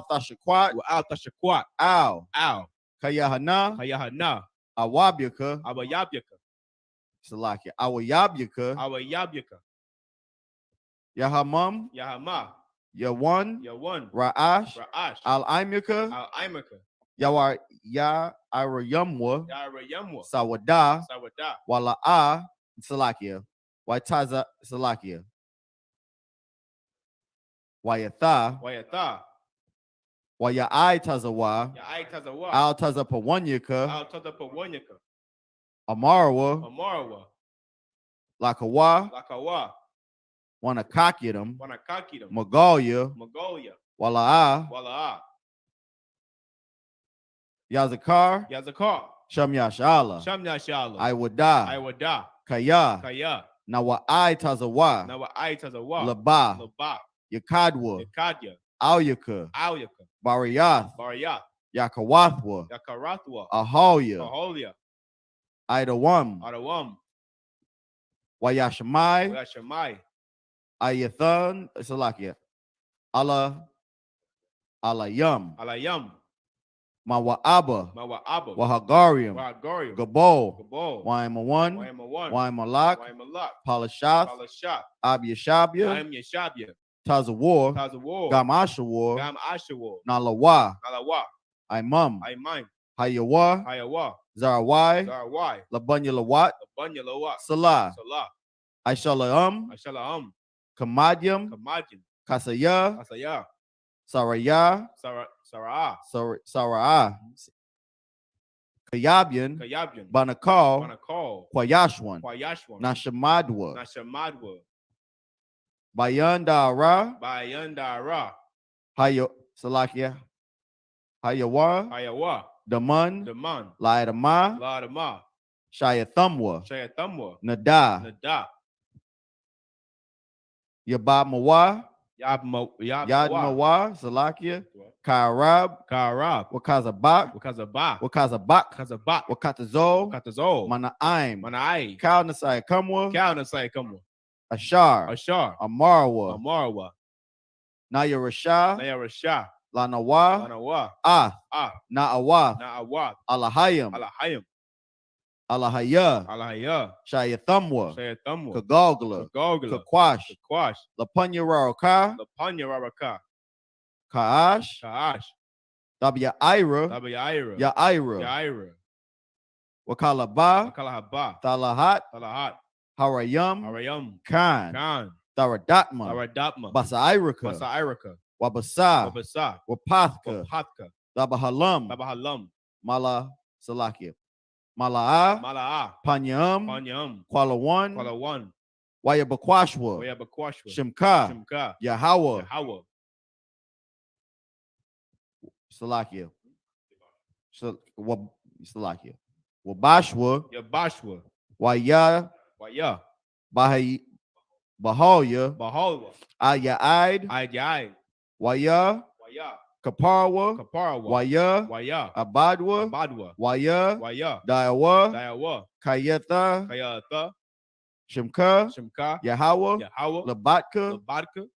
Tashaquat, Al-Tashaquat, Al, Al, Kayahana, Hayahana, Awabyaka, Awayabyaka, Salakia, Awayabyaka, Awayabyaka, Yahamam, Yahama, Yawan, Yawan, Ra'ash, Ra'ash, Al-Imyaka, Al-Imaka, Yawar Ya Irayamwa, Yarayamwa, Sawada, Sawada, Wala'a, Salakia, Waitaza, Salakia, Wayatha, Wayatha, Wayai Tazawa, Ya'ai-Tazawa, Al Tazapawanyaka, Al-Tazapawanyaka, Amarwa, Amarwa, Lakawa, Lakawa, Wanakakidam, Wanakakidam, Magolia, Magolia, Wala'a, Wala'a, Yazakar, Yazakar, Shamyashala, Shamyashala, Iwada, Iwada, Kaya, Kaya, Nawa'ai Tazawa, Nawa'ai-Tazawa, Laba, Laba, Yakadwa, Yakadya, Alyaka, Alyaka, Bariyath, Bariyah, Yakawathwa, Yakarathwa, Aholia, Aholia, Idawam, Adawam, Wayashamai, Yashamai, Ayathan, Salakia, Allah, Alayam, Alayam, Mawa'aba, Mawa'aba, Wahagarium, Wahagarium, Gabo, Gabo, Waimawan, Waimawan, Waimalak, Waimalak, Palashath, Palashat, Abyashabya, Am Yeshabya, Tazawar, Tazawar, Gamashawar, Gam Ashawar, Nalawa, Nalawa, Imam, Aimaim, Hayawa, Hayawa, Zarawai, Zarwai, Labunya Lawat, Labunya Lawat, Salah, Salah, Aishalaam, Ashalaam, Kamadyam, Kamadjin, Kasaya, Asaya, Saraya, Sarah, Sarah, Kayabyan, Kayabyan, Banakal, Banakal, Kwayashwan, Kwayashwan, Nashamadwa, Nashamadwa, Bayandara, Bayandara, Hayo, Salakia, Hayawa, Hayawa, Daman, Daman, Laidama, Ladama, Shayathamwa, Shayathamwa, Nada, Nada, Yabamawa, Yadmawa, Yadmawa, Salakia, Karab, Karab, Wakazabak, Wakazabak, Wakazabak, Kazabak, Wakatazo, Wakatazo, Manaim, Manai, Kalnasai Kamwa, Kalnasai Kamwa, Ashar, Ashar, Amarwa, Amarwa, Nayarashah, Nayarashah, Lanawa, Lanawa, Na'awath, Na'awat, Alahayam, Alahayam, Alahaya, Alahaya, Shayathamwa, Shayathamwa, Kagogla, Kagogla, Kakwash, Kakwash, Lapanyararaka, Lapanya Raraka, Kaash, Kaash, Tabyaira, Tabayaira, Yaira, Yaira, Wakalaba, Makalahaba, Talahat, Talahat, Harayam, Arayam, Khan, Khan, Taradatma, Aradatma, Basairaka, Basairaka, Wabasa, Wabasa, Wapathka, Wapatka, Dabahalam, Tabahalam, Mala, Salakia, Mala'a, Mala'a, Panyam, Panyam, Kwalawan, Kwalawan, Wayabakwashwa, Wayabakwashwa, Shimka, Shimka, Yahweh, Yahawa, Salakia, Salakia, Wabashwa, Yabashwa, Waya, Waya, Bahalya, Bahalwa, Ayaid, Ayai, Waya, Waya, Kaparwa, Kaparawa, Waya, Waya, Abadwa, Badwa, Waya, Waya, Daiwa, Dayawa, Kayetha, Kayatha, Shimka, Shimka, Yahweh, Yahawa, Labatka, Labadka,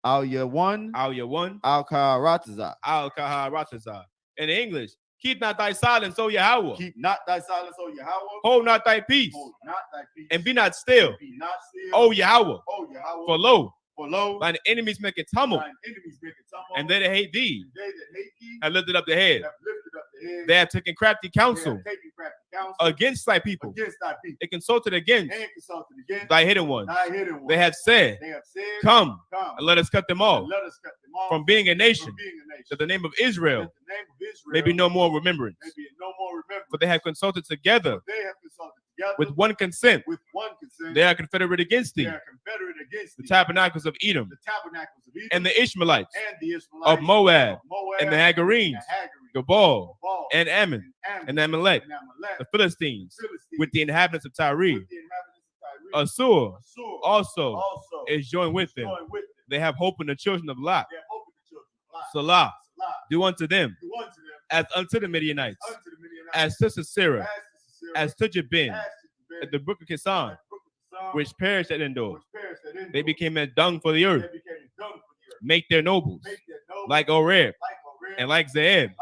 Al Yawan, Al Yawan, Al Karataza. Al Kaharataza. In English, keep not thy silence, O Yahweh. Keep not thy silence, O Yahweh. Hold not thy peace. Hold not thy peace. And be not still. Be not still. O Yahweh. O Yahweh. For lo, lo, thine enemies make it tumble. Thine enemies make it tumble. And they that hate thee And they that hate thee have lifted up the head. have lifted up the head. They have taken crafty counsel They have taken crafty counsel against thy people. against thy people. They consulted against And consulted against thy hidden ones. thy hidden ones. They have said, They have said, Come Come and let us cut them off and let us cut them off from being a nation, from being a nation. that the name of Israel That the name of Israel may be no more remembrance. may be no more remembrance. For they have consulted together They have consulted together with one consent. with one consent. They are confederate against They thee, are confederate against the thee. tabernacles of Edom, The tabernacles of Edom and the Ishmaelites, and the Ishmaelites of Moab, of Moab, and the Hagarenes, Gabal, Gabal, and Ammon, and Amalek, and Amalek, the Philistines, Philistines, with the inhabitants of Tyre. with the inhabitants of Tyre. Assur Assur also is is joined with them. joined with them. They have hope in the children of Lot. They have hope in the children of Lot. Salah, Salah, do unto them do unto them as unto the Midianites, unto the Midianites, as to Sisera, as to Sisera, as to Jabin, as to at the brook of Kison, the brook of Kison, which perished at Endor. which perished at Endor. They became as dung for the earth. They became dung for the earth. Make their nobles Make their nobles like Oreb, like and like Zeeb, like Zeeb,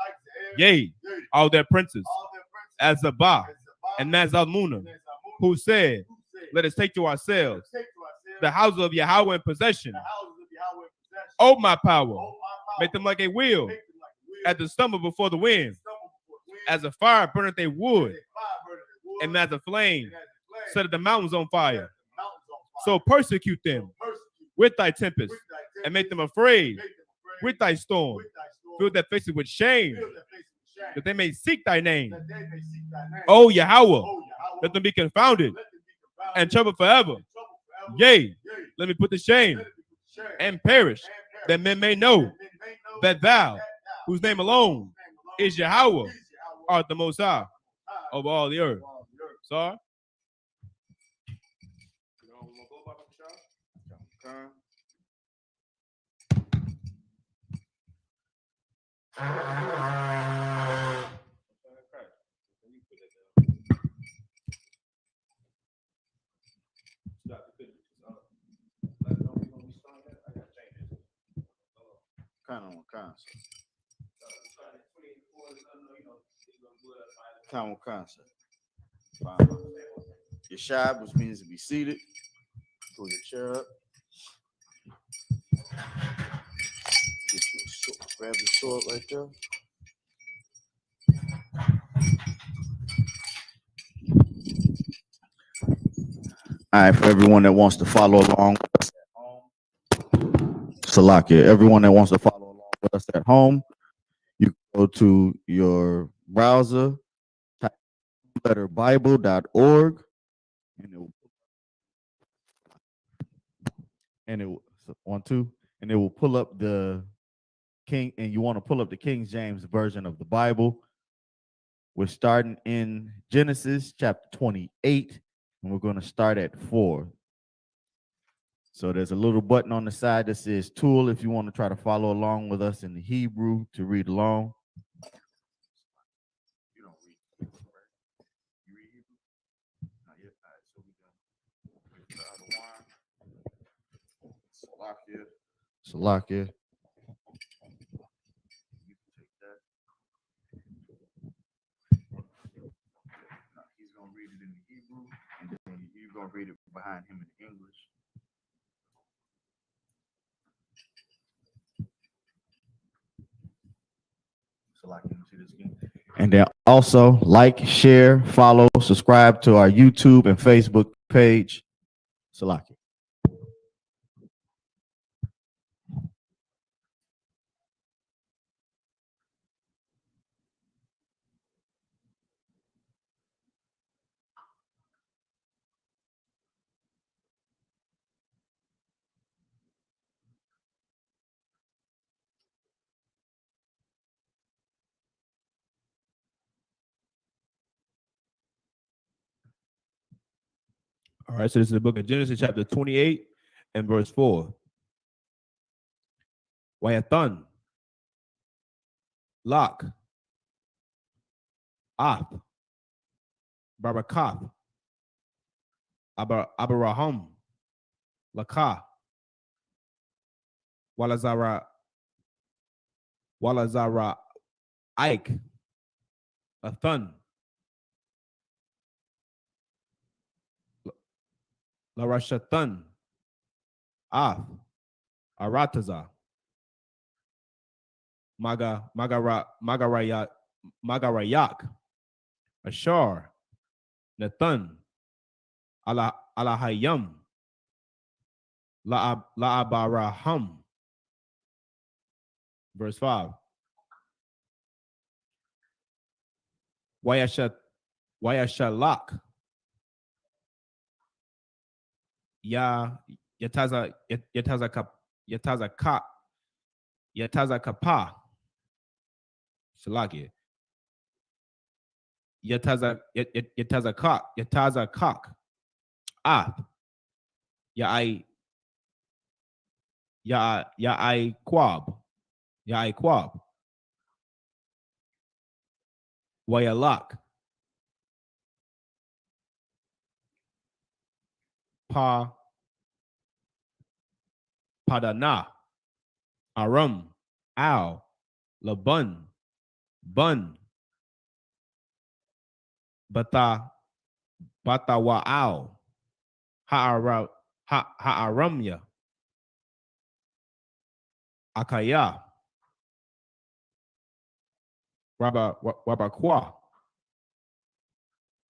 yea, yea, all their princes, all their princes, as Zabah, as Zabah, and Nazalmunna, and Zalmunna, who said, who said, let us take to ourselves take to ourselves the houses of Yahweh in possession. the houses of Yahweh in possession. Oh, my power, Oh, my power, make them like a wheel, make them like a wheel, as the stumble before the wind, stumble before the wind, as a fire burneth a as wood, a fire burneth a wood, and as a flame and as a flame set the mountains on set fire. the mountains on fire. So persecute them So persecute with thy tempest, with thy tempest, and make them afraid make them afraid with thy storm. with thy storm, Fill their faces with shame, fill their faces with shame, that they may seek thy name. that they may seek thy name. Oh, Yahweh, Oh, Yahweh, let them be confounded let them be confounded and troubled forever. and troubled forever. Yea, Yea, let me put to shame let it be put to shame and perish, and that men may know that men may know that thou, thou, whose name alone whose name alone is Yahweh, is Yahweh, art the most high high over all the earth. over all the earth. Sorry? Common concept. Your shab, which means to be seated. Pull your chair up. Get you a sword. Grab the sword right there. All right, for everyone that wants to follow along with us at home, Salakia, everyone that wants to follow along with us at home, you go to your browser, type letterbible.org, and it will 1-2, and it will pull up the King, and you want to pull up the King James version of the Bible. We're starting in Genesis chapter 28, and we're going to start at 4. So there's a little button on the side that says tool if you want to try to follow along with us in the Hebrew to read along. You don't read Hebrew, right? You read Hebrew? Not yet. All right, so we got Salakia. You can take that. No, he's going to read it in the Hebrew, and then you're going to read it behind him in English. And then also like, share, follow, subscribe to our YouTube and Facebook page. Salaki. All right, so this is the book of Genesis, chapter 28 and verse 4. Wayathan, Lak, Ath, Barakath, Abaraham, Lakah, Walazara, Ike, Athan, Larashathan, Ath, Arataza, Magarayak, Ashar, Nathan, Alahayam, Laabaraham. Verse 5. Wayashalak. Yataza Kapa. Shalaki. Yataza Kak. Ath. Yaai Quab. Yaai Quab. Wayalak. Padana. Aram. Al. Laban, Bun, Batawa'al, Ha'aramya, Akaya, Rabakwa,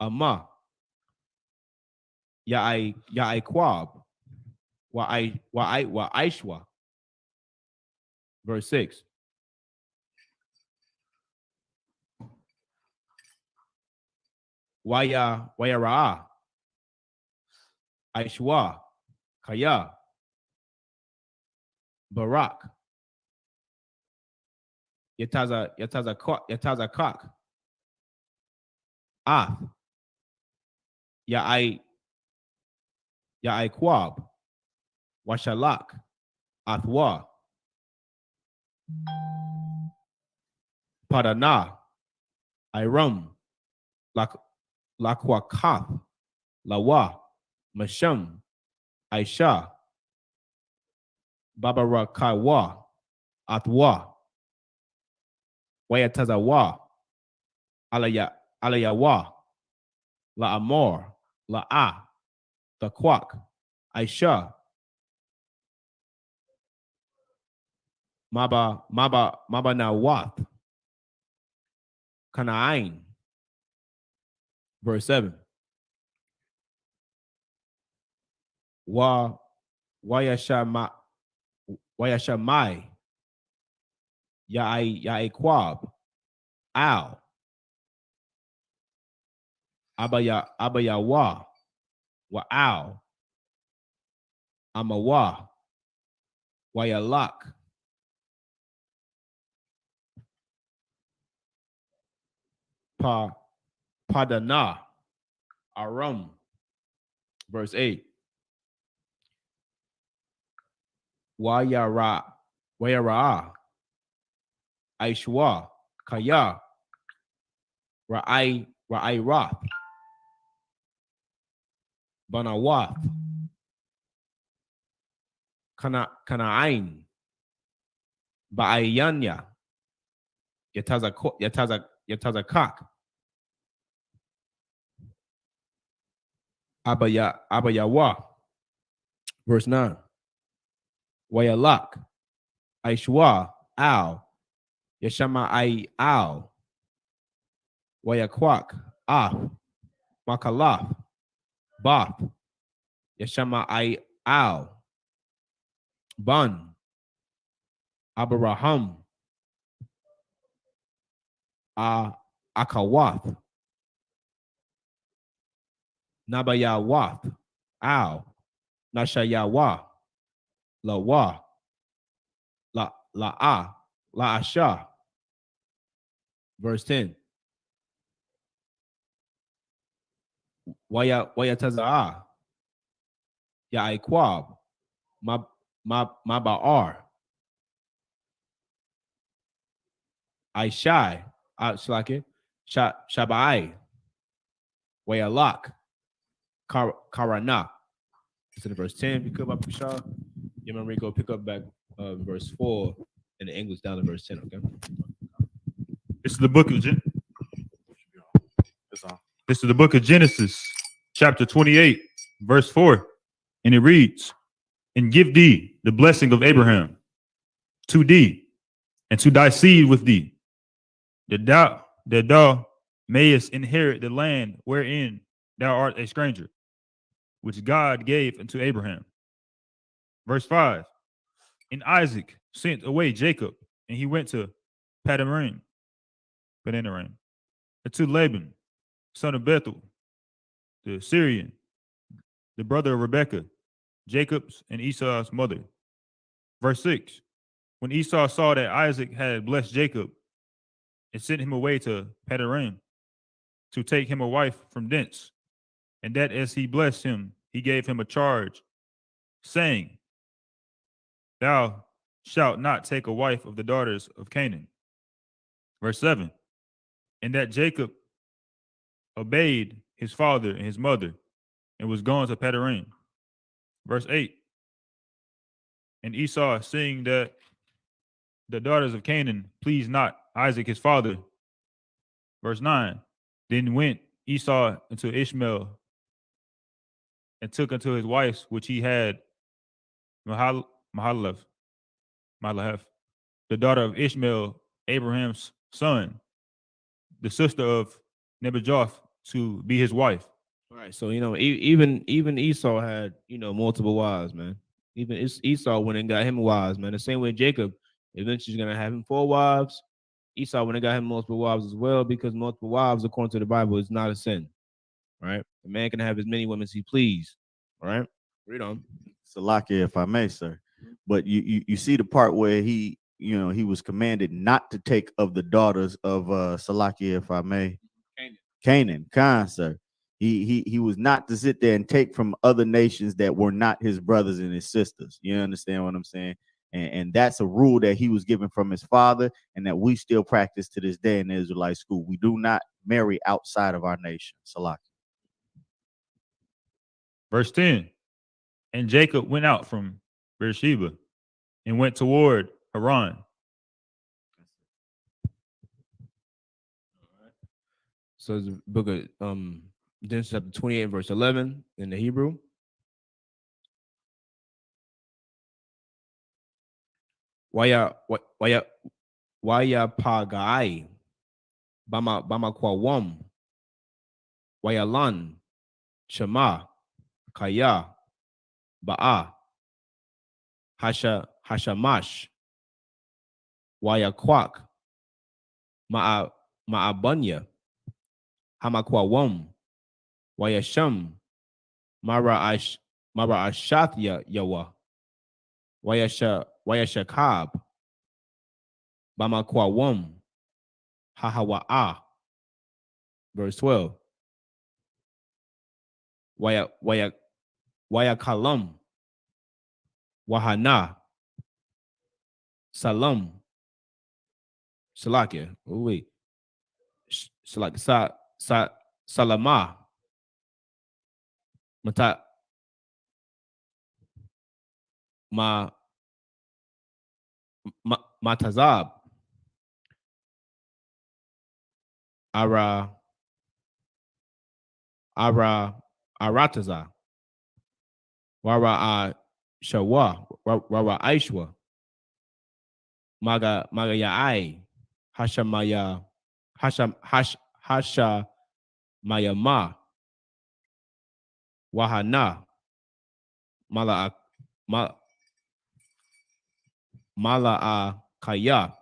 Ama, Ya'aikwab, Wa'aishwa. Verse 6. Wayara'a, Aishwa, Kaya, Barak, Yataza Kak, Ath, Ya'aikwab, Washalak, Athwa, Padana, Iram, Lakwakath, Lawa, Masham, Aisha, Babarakawa, Athwa, Wayatazawa, Alayawa, La Amor, La A, the Quack, Aisha, Maba Nawath, Kana'ain. Verse 7. Wayashamai, Ya'aikwab, Al, Abayawa, Wa'al, Amawa, Wayalak, Padana, Aram. Verse 8. Wayara, Aishwa, Kaya, Ra'ai Banawath, Kana'ain, Ba'ayanya, Yatazakak, Abayawa. Verse 9. Wayalak, Aishwa, Al, Yashama Al, Wayakwak, Makalaf, Bath, Yashama Al, Bun, Abraham, Akawath, Nabayawath, Al, Nashayawa, Lawa, La Asha. Verse 10. Wayataza'a, Ya'aikwab, Maba'ar, Aishai, Shlake, Shabai, Wayalak, Karana. It's in verse 10. Pick up Shaw. You remember Rico, pick up back verse 4 in the English down to verse 10, okay? This is the book of Genesis, chapter 28, verse 4. And it reads, and give thee the blessing of Abraham to thee and to thy seed with thee, that thou mayest inherit the land wherein thou art a stranger, which God gave unto Abraham. Verse 5. And Isaac sent away Jacob, and he went to Padanaram, and to Laban, son of Bethuel, the Syrian, the brother of Rebekah, Jacob's and Esau's mother. Verse 6. When Esau saw that Isaac had blessed Jacob and sent him away to Padanaram to take him a wife from thence, and that as he blessed him, he gave him a charge, saying, thou shalt not take a wife of the daughters of Canaan. Verse 7. And that Jacob obeyed his father and his mother and was gone to Padanaram. Verse 8. And Esau, seeing that the daughters of Canaan pleased not Isaac his father. Verse 9. Then went Esau unto Ishmael and took unto his wives which he had Mahalath, the daughter of Ishmael, Abraham's son, the sister of Nebajoth, to be his wife. All right, so even Esau had multiple wives, man. Even Esau went and got him wives, man. The same way Jacob eventually is gonna have him 4 wives. Esau went and got him multiple wives as well, because multiple wives, according to the Bible, is not a sin. Right? A man can have as many women as he please. All right, read on. Salakia, if I may, sir. But you see the part where he was commanded not to take of the daughters of Salakia, if I may. Canaan, Khan, sir. He was not to sit there and take from other nations that were not his brothers and his sisters. You understand what I'm saying? And that's a rule that he was given from his father, and that we still practice to this day in the Israelite school. We do not marry outside of our nation. Salakia. Verse 10. And Jacob went out from Beersheba and went toward Haran. So it's the book of Genesis chapter 28, verse 11 in the Hebrew. Waya pagai bama kwawam wayalan shema kaya ba'a hashamash wayakwak ma'abanya hamakwawam wayasham mara ashath yawa wayashakab bamakwawam hahawa'a. Verse 12. Wayakalam wahana salam salakia. Oh wait, salama mata matazab arataza wara shawa wara aishwa maga yaai hashamaya hasha mayama wahana mala kaya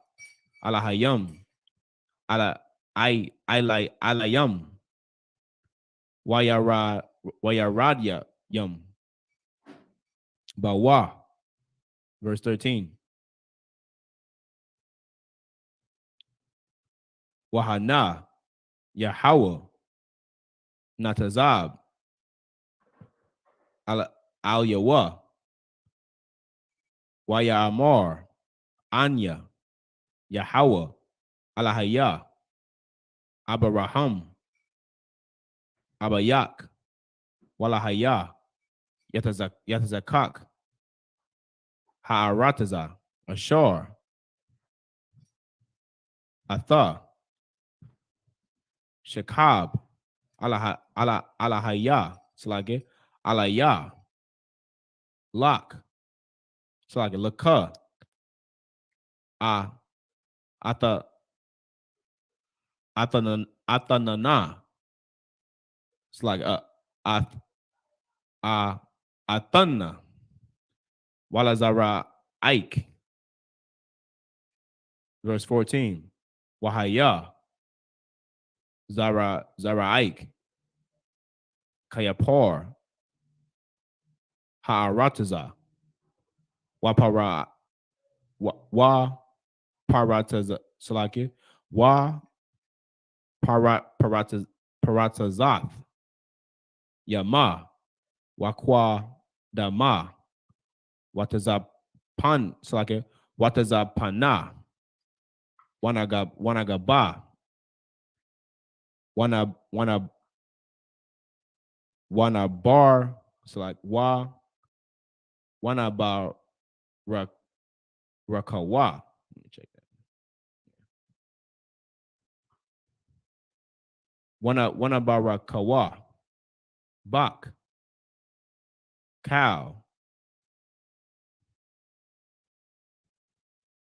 alahayam alayam wayaradya yum bawa. Verse 13. Wahana Yahweh Natazab al Yawa Waya Amar Anya Yahweh Alahaya Abaraham Abayak Walahaya Yatazakak Ha'arataza Ashar Atha Shakab Alahaya Slage Alaya Lak Slage Laka Atanana Slage Atanna Walazara Ike. Verse 14. Wahaya Zara Ike Kayapor Ha'arataza Wa Parataza Salaki Wa Paratazath Yama Wakwa Dama Watazapan Salaki Watazapana Wanagaba Wana bar so wa wana bar rakawa. Wana barakawa. Bak. Cow.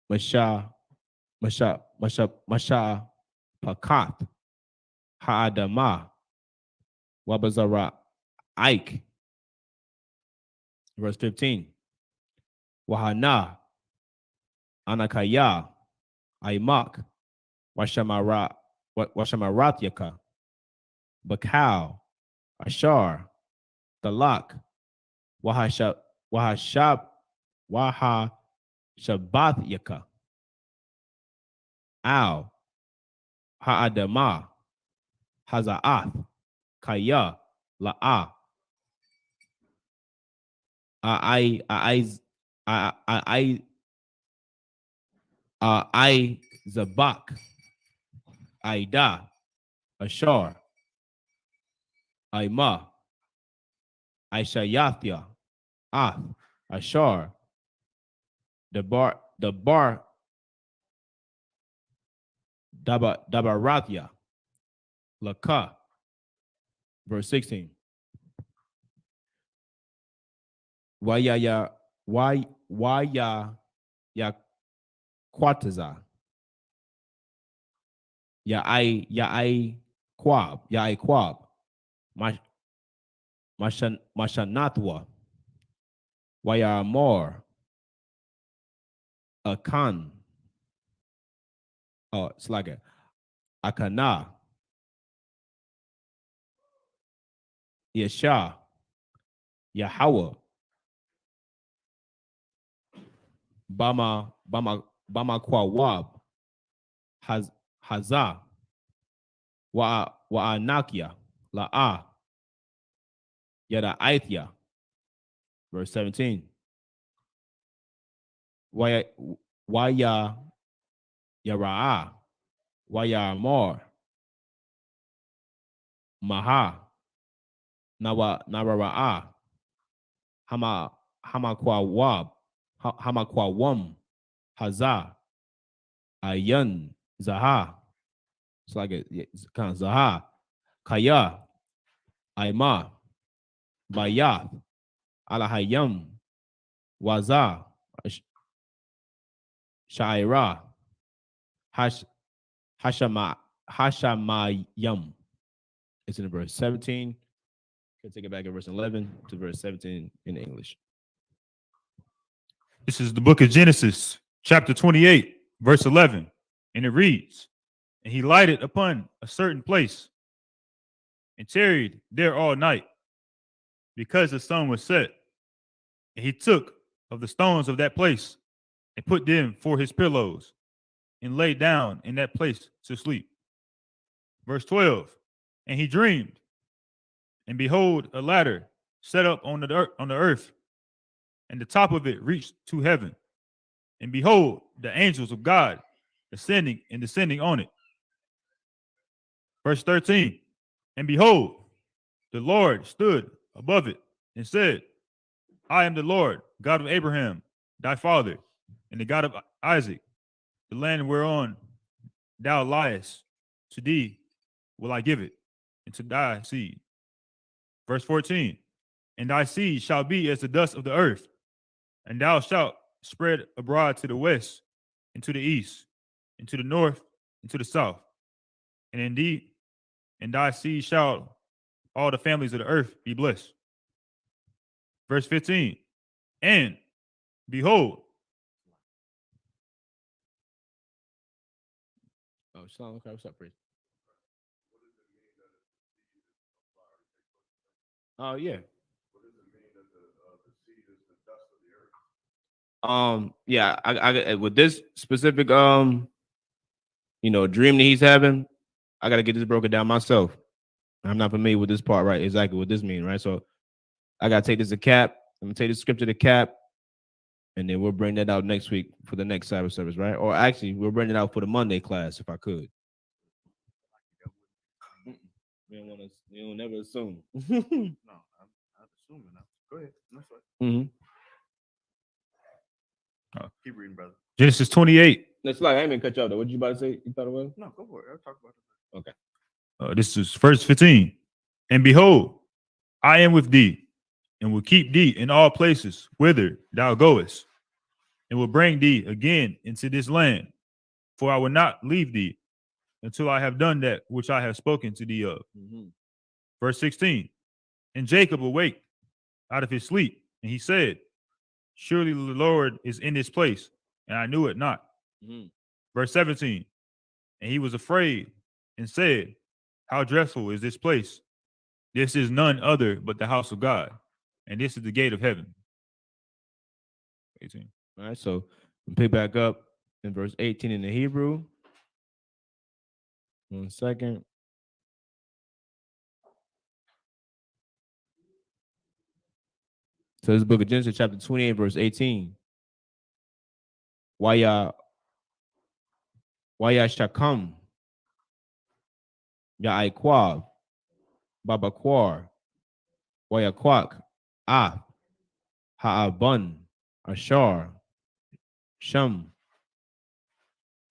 Masha Pakat. Ha'adama. Wabazara Ike. Verse 15. Wahana. Anakaya. Aimak. Washamarathyaka. Bakal. Ashar. Dalak. Wahashabathyaka. Al. Ha'adama. Haza'ath. Kaya. La'a. I Zabak. Aida. Ashar. Aima. Aishayathya. Ath. Ashar. The bar Dabarathya. Laka. Verse 16. Waya ya Quataza. Ya I Quab. Mashanathwa. Waya More. Akan. Oh, it's like Akana. Yasha. Yahweh. Bama Kwawab. Hazah. Wa'anakia. La'a. Yada Aithya. Verse 17. Waya Yara'a. Waya More. Maha. Nawara'a. Hamakwawab. Hamakwawam. Hazah. Ayan. Zaha. It's like it's kind of Zaha. Kaya. Aima. Bayath. Alahayam. Waza. Shaira. Hashamayam. It's in verse 17. Can take it back in verse 11 to verse 17 in English. This is the book of Genesis, chapter 28, verse 11. And it reads, and he lighted upon a certain place and tarried there all night because the sun was set. And he took of the stones of that place and put them for his pillows and lay down in that place to sleep. Verse 12, and he dreamed, and behold, a ladder set up on the earth, and the top of it reached to heaven. And behold, the angels of God ascending and descending on it. Verse 13, and behold, the Lord stood above it and said, I am the Lord, God of Abraham, thy father, and the God of Isaac. The land whereon thou liest, to thee will I give it, and to thy seed. Verse 14, and thy seed shall be as the dust of the earth, and thou shalt spread abroad to the west, and to the east, and to the north, and to the south. And indeed, in thy seed shall all the families of the earth be blessed. Verse 15, and behold, Oh, Shalom. Okay, what's up, priest? Oh, yeah. Yeah, I with this specific dream that he's having, I gotta get this broken down myself. I'm not familiar with this part, right? Exactly what this means, right? So I gotta take this to Cap. I'm gonna take the scripture to Cap, and then we'll bring that out next week for the next Sabbath service, right? Or actually, we'll bring it out for the Monday class if I could. You don't never assume. No, I'm assuming. Go ahead. That's right. Mm-hmm. Keep reading, brother. Genesis 28. That's like I ain't even cut you off though. What you about to say? You thought it was? No, go for it. I'll talk about it. Okay. This is verse 15. And behold, I am with thee, and will keep thee in all places whither thou goest, and will bring thee again into this land. For I will not leave thee until I have done that which I have spoken to thee of. Verse 16. And Jacob awaked out of his sleep, and he said, surely the Lord is in this place, and I knew it not. Verse 17. And he was afraid and said, how dreadful is this place? This is none other but the house of God, and this is the gate of heaven. 18. All right, so we pick back up in verse 18 in the Hebrew. 1 second. So this book of Genesis, chapter 28, verse 18. Waya Shakam, Ya Aikwab, Baba Kwar, Waya Kwak, Ha'aban, Ashar, Sham,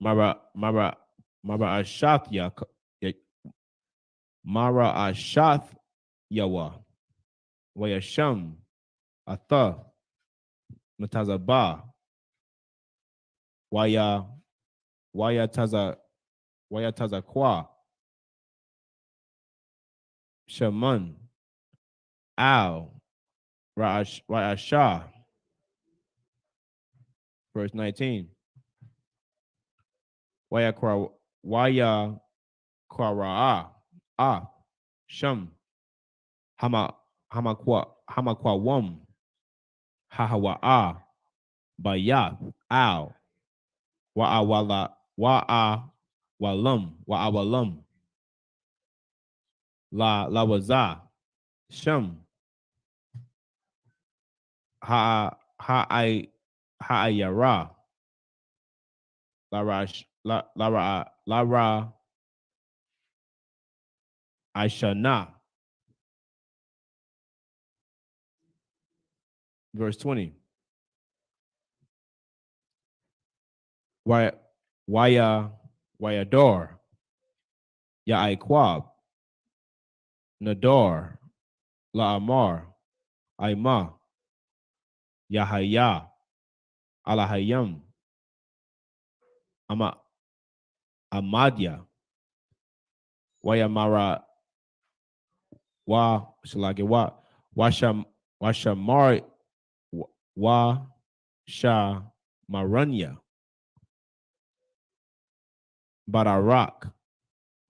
Mara Ashath Mara Ashath Yawa, Waya Sham, Atha, Matazaba, Waya Tazakwa, Shaman, Al, Ra'ashah. Verse 19. Waya Kwara'a, Sham, Hamakwa Wam, Hahawa'a, Bayath, Al, Wa'awalam, Lawaza, Sham, Ha'ayara, Lara Aishana. Verse 20. Wayador, Ya'aikwab, Nador, La'amar, Aima, Yahaya, Alahayam, Amadya, Wayamara, Washamar, Washamaranya, Badarak,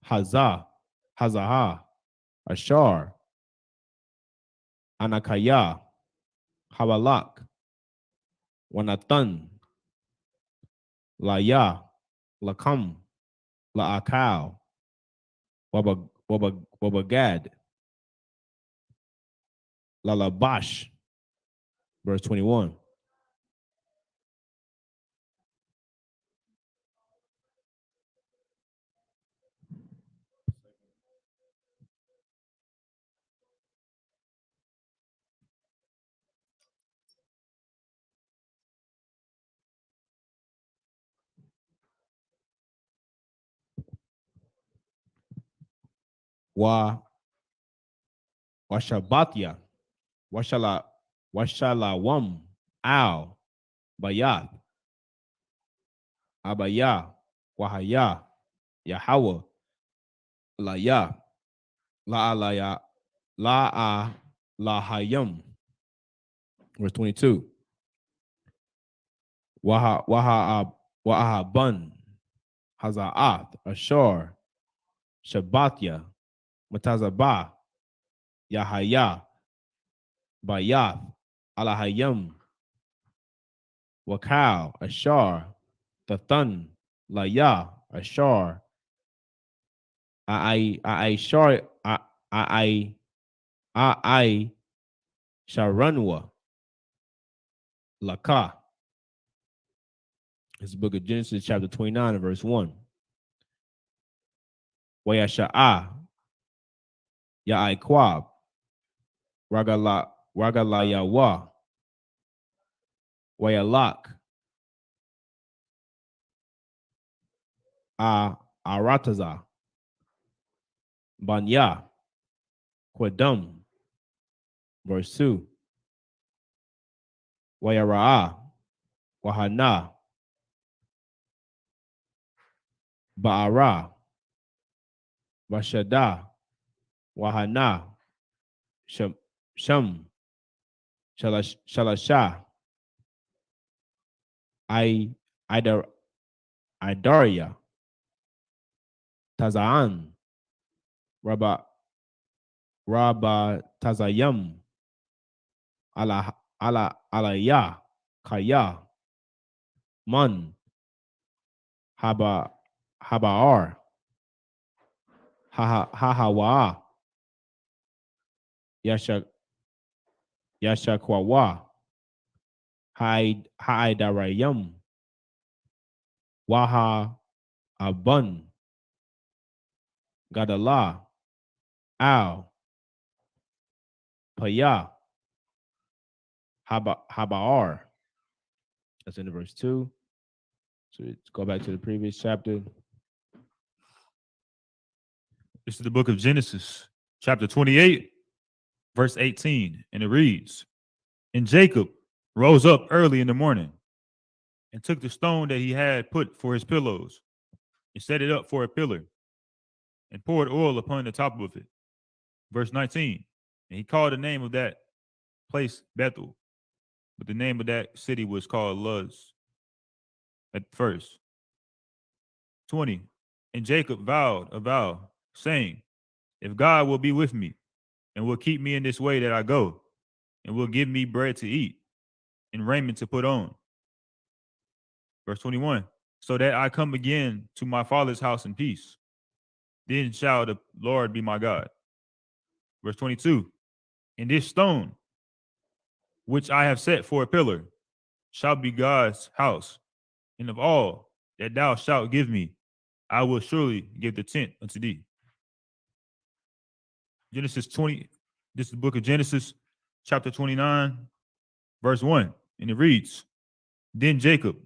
Hazaha, Ashar, Anakaya, Hawalak, Wanathan, Laya, Lakam, Laakal, Wabagad, Lalabash. Verse 21. Washabatya, Washalawam, Al, Bayath, Abaya, Wahaya, Yahweh, Laya, La'alaya, Lahayam. Verse 22. Wahaban, Haza'ath, Ashar, Shabbatya, Matazabah, Yahaya, Bayath, Alahayam, Wakal, Ashar, Tathan, Laya, Ashar, Shar, Sharanwa, Laka. This is the book of Genesis, chapter 29, and verse 1. Wayasha'a, Ya'aikwab, Ragalayawa, Wayalak, Arataza, Banya, Quadum, verse 2. Wayara'a, Wahana, Ba'ara, Washada, Wahana, Shum, Shalasha, Idaria, Tazaan, Rabba Tazayam, Alaya, Kaya, Mun, Habaar, Hahawa, Yashakwawa, Haidarayam, Waha Abun, Gadala, Al, Paya, Habaar. That's in verse 2. So let's go back to the previous chapter. This is the book of Genesis, chapter 28, verse 18. And it reads, And Jacob rose up early in the morning and took the stone that he had put for his pillows and set it up for a pillar and poured oil upon the top of it. Verse 19. And he called the name of that place Bethel, but the name of that city was called Luz at first. 20. And Jacob vowed a vow, saying, If God will be with me and will keep me in this way that I go, and will give me bread to eat and raiment to put on. Verse 21. So that I come again to my father's house in peace. Then shall the Lord be my God. Verse 22. And this stone, which I have set for a pillar, shall be God's house. And of all that thou shalt give me, I will surely give the tenth unto thee. Genesis 20. This is the book of Genesis, chapter 29, verse 1. And it reads, Then Jacob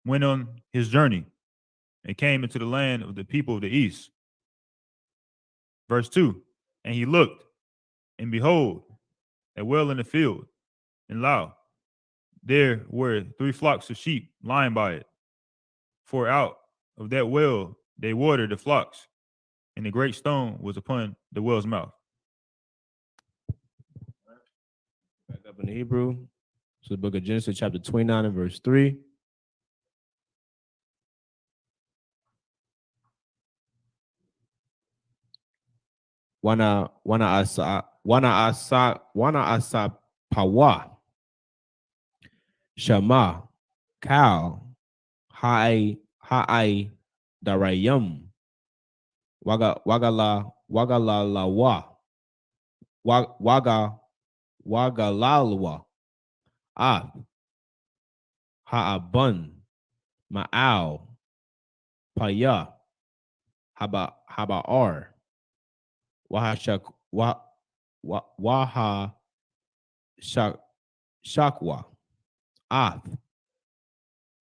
went on his journey and came into the land of the people of the east. Verse 2. And he looked, and behold, a well in the field, and lo, there were 3 flocks of sheep lying by it. For out of that well they watered the flocks, and the great stone was upon the well's mouth. Back up in the Hebrew. So the book of Genesis, chapter 29 and verse 3. Wana asa pawa. Shama, cow, hai darayum. Wagalalawa. Wagalalwa. Ha'abun, ma'al, paya, haba'ar, waha shakwa,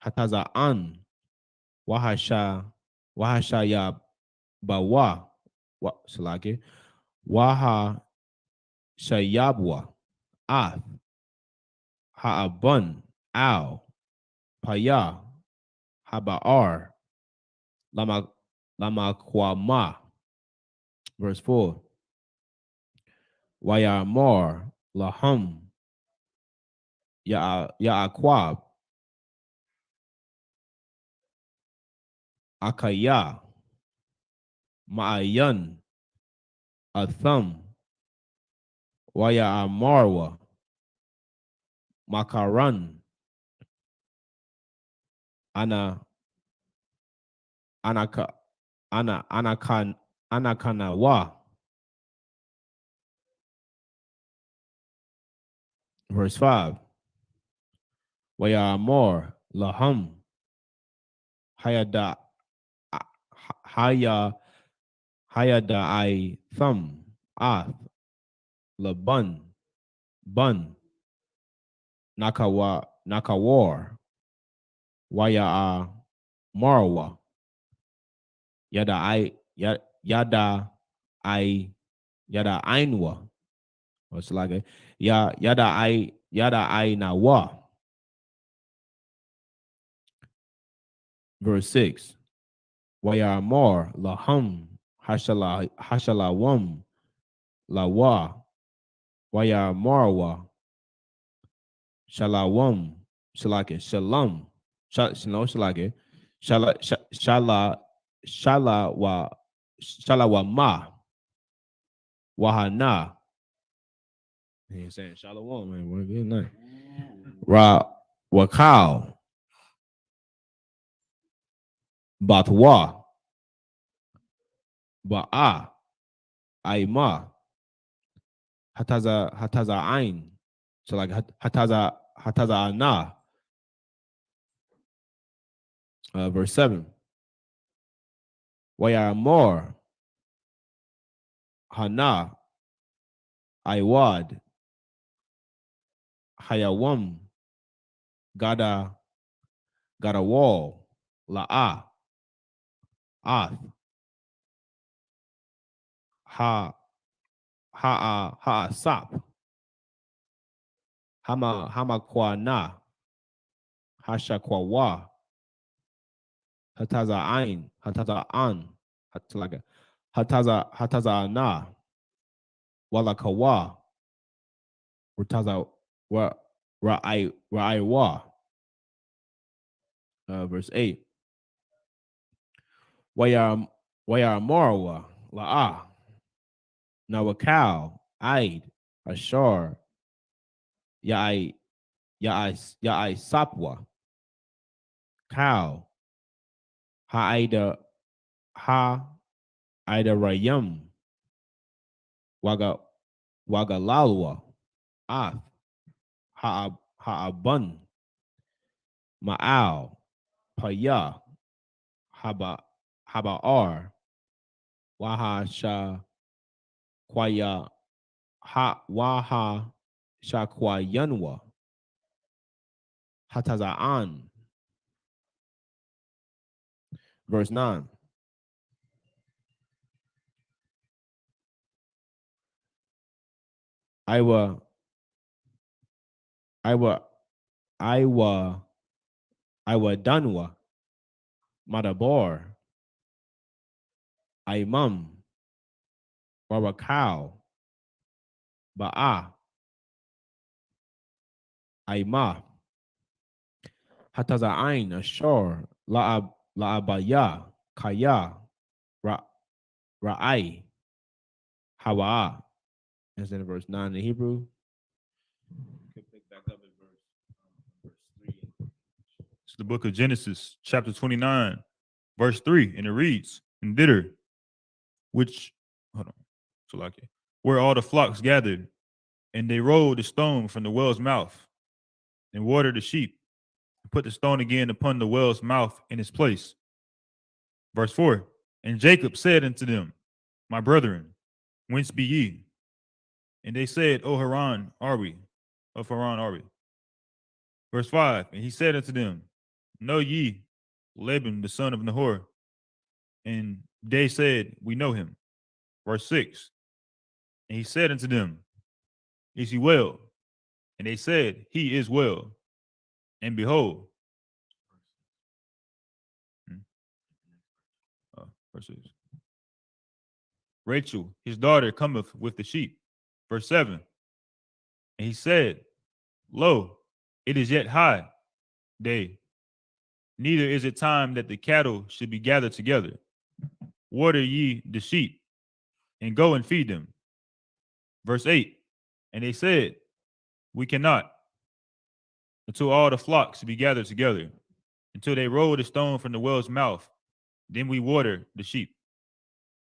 hataza'an, wahashaya bawa, salake, waha shayabwa, ha'abun, al, paya, haba'ar, lama kwama. Verse 4. Wayamar lahum ya'akwab akaya ma'ayan atham waya'amarwa makaran anakanawa. Verse 5. Wayamor lahum hayada I thumb ath laban bun nakawar waya marwa yada I yada ainwa. What's like a yada I na wa. Verse 6. Wayamar lahum hashala wam la wa wayamarwa shalawam shalake shalom shalake shala wa ma wahana. He's saying shalom, man. What a good night. Ra wakal batwa ba'a aima hataza ain. So like hataza ana. Verse 7. Wayamor hana aiwad hayawam gada wall la'a ath ha sap hama kwa na hasha kwa wa hataza ain hataza an hataza na wala kawa hataza wa ra'ai wa. Verse 8. Waya marwa la'a nawakal aid ashar ya'ai sapwa cow ha aida rayam wagalalwa ath ha'aban ma'al paya haba'ar waha sha kwaya waha sha kwayanwa hataza'an. Verse 9. Iwa danwa madabor imam warakal ba'a ima hataza ain ashor la'abaya kaya ra'ai hawa. That's in verse 9 in the Hebrew. Pick back up in verse 3. It's the book of Genesis, chapter 29, verse 3, and it reads, and thither, which, hold on, so like it, where all the flocks gathered, and they rolled the stone from the well's mouth, and watered the sheep, and put the stone again upon the well's mouth in its place. Verse 4, and Jacob said unto them, my brethren, whence be ye? And they said, O Haran are we, of Haran are we. Verse 5, and he said unto them, know ye Laban the son of Nahor? And they said, we know him. Verse 6, and he said unto them, is he well? And they said, he is well. And behold, verse 6, Rachel, his daughter, cometh with the sheep. Verse 7, and he said, lo, it is yet high day, neither is it time that the cattle should be gathered together. Water ye the sheep, and go and feed them. Verse 8, and they said, we cannot, until all the flocks be gathered together, until they roll the stone from the well's mouth, then we water the sheep.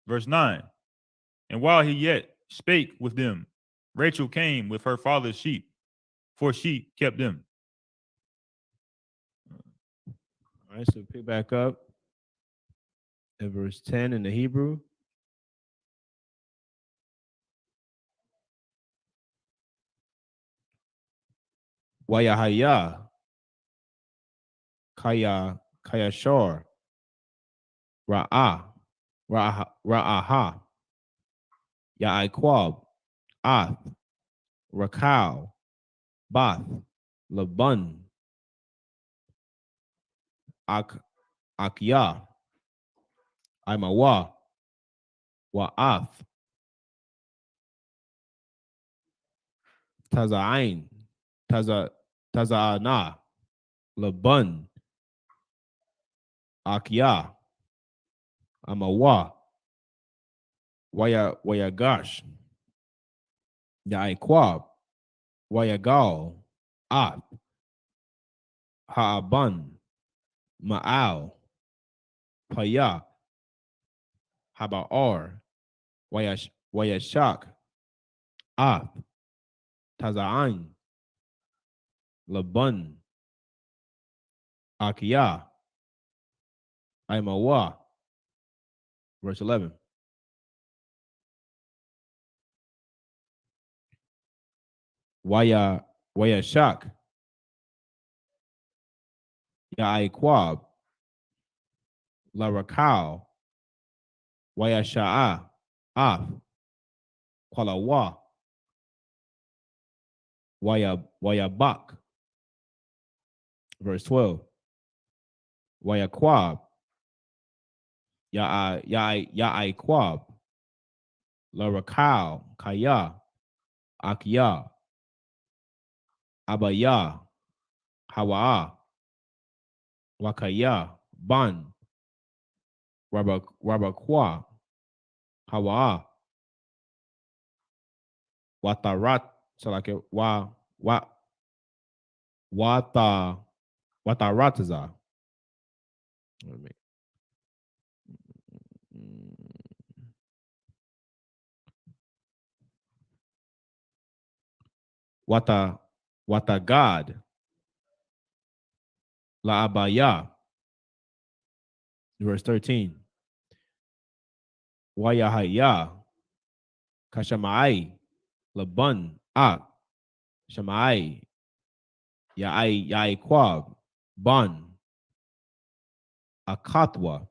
Verse 9, and while he yet spake with them, Rachel came with her father's sheep, for she kept them. All right, so pick back up at verse 10 in the Hebrew. Wayahaya kaya shor ra'aha Ya'iqab, Ath, Rakal, Bath, Laban, Akya, Imawa, Wa'ath, Taza'ain, Taza'ana, Laban, Akya, Amawa, Wayagash, Ya'iqab, Wayagal, Ath, Ha'aban, Ma'al, Paya, Haba'ar, Wayashak, Ath, Taza'ain, Laban, Akiya, Imawa. Verse 11. Wayashak, Ya'iqab, Larakal, Wayasha'a, Af, Kwalawa, Wayabak. Verse 12. Wayaquab, Ya'iqab, Larakal, Kaya, Akiya, Abaya, Hawa'a, Wakaya, Ban, Rabakwa, Hawa'a, Watarat, so like it, Watarataza. Watagad, La Abaya, verse 13. Wayahaya, Kashamai, Laban, Shamai, Ya'iqab, Ban, Akatwa,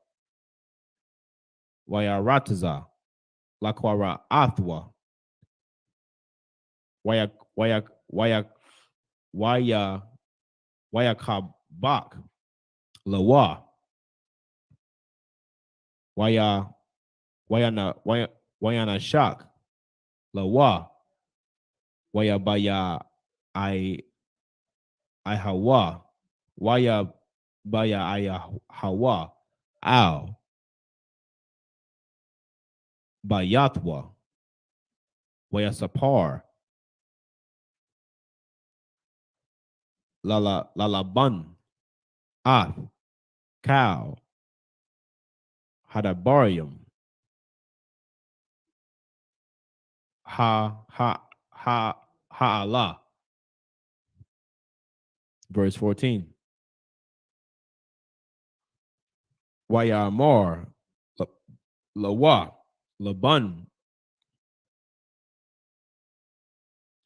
Wayarataza, Lakwara Athwa, Wayakabak, Lawa, Wayana Shak, Lawa, Wayabaya I Hawa, Wayabaya I Hawa, Al, Bayatwa, Wayasapar, Lalaban, Ath, Cow, Hadabarium, Ha'ala. Verse 14. Wayamar, Lawa, Laban,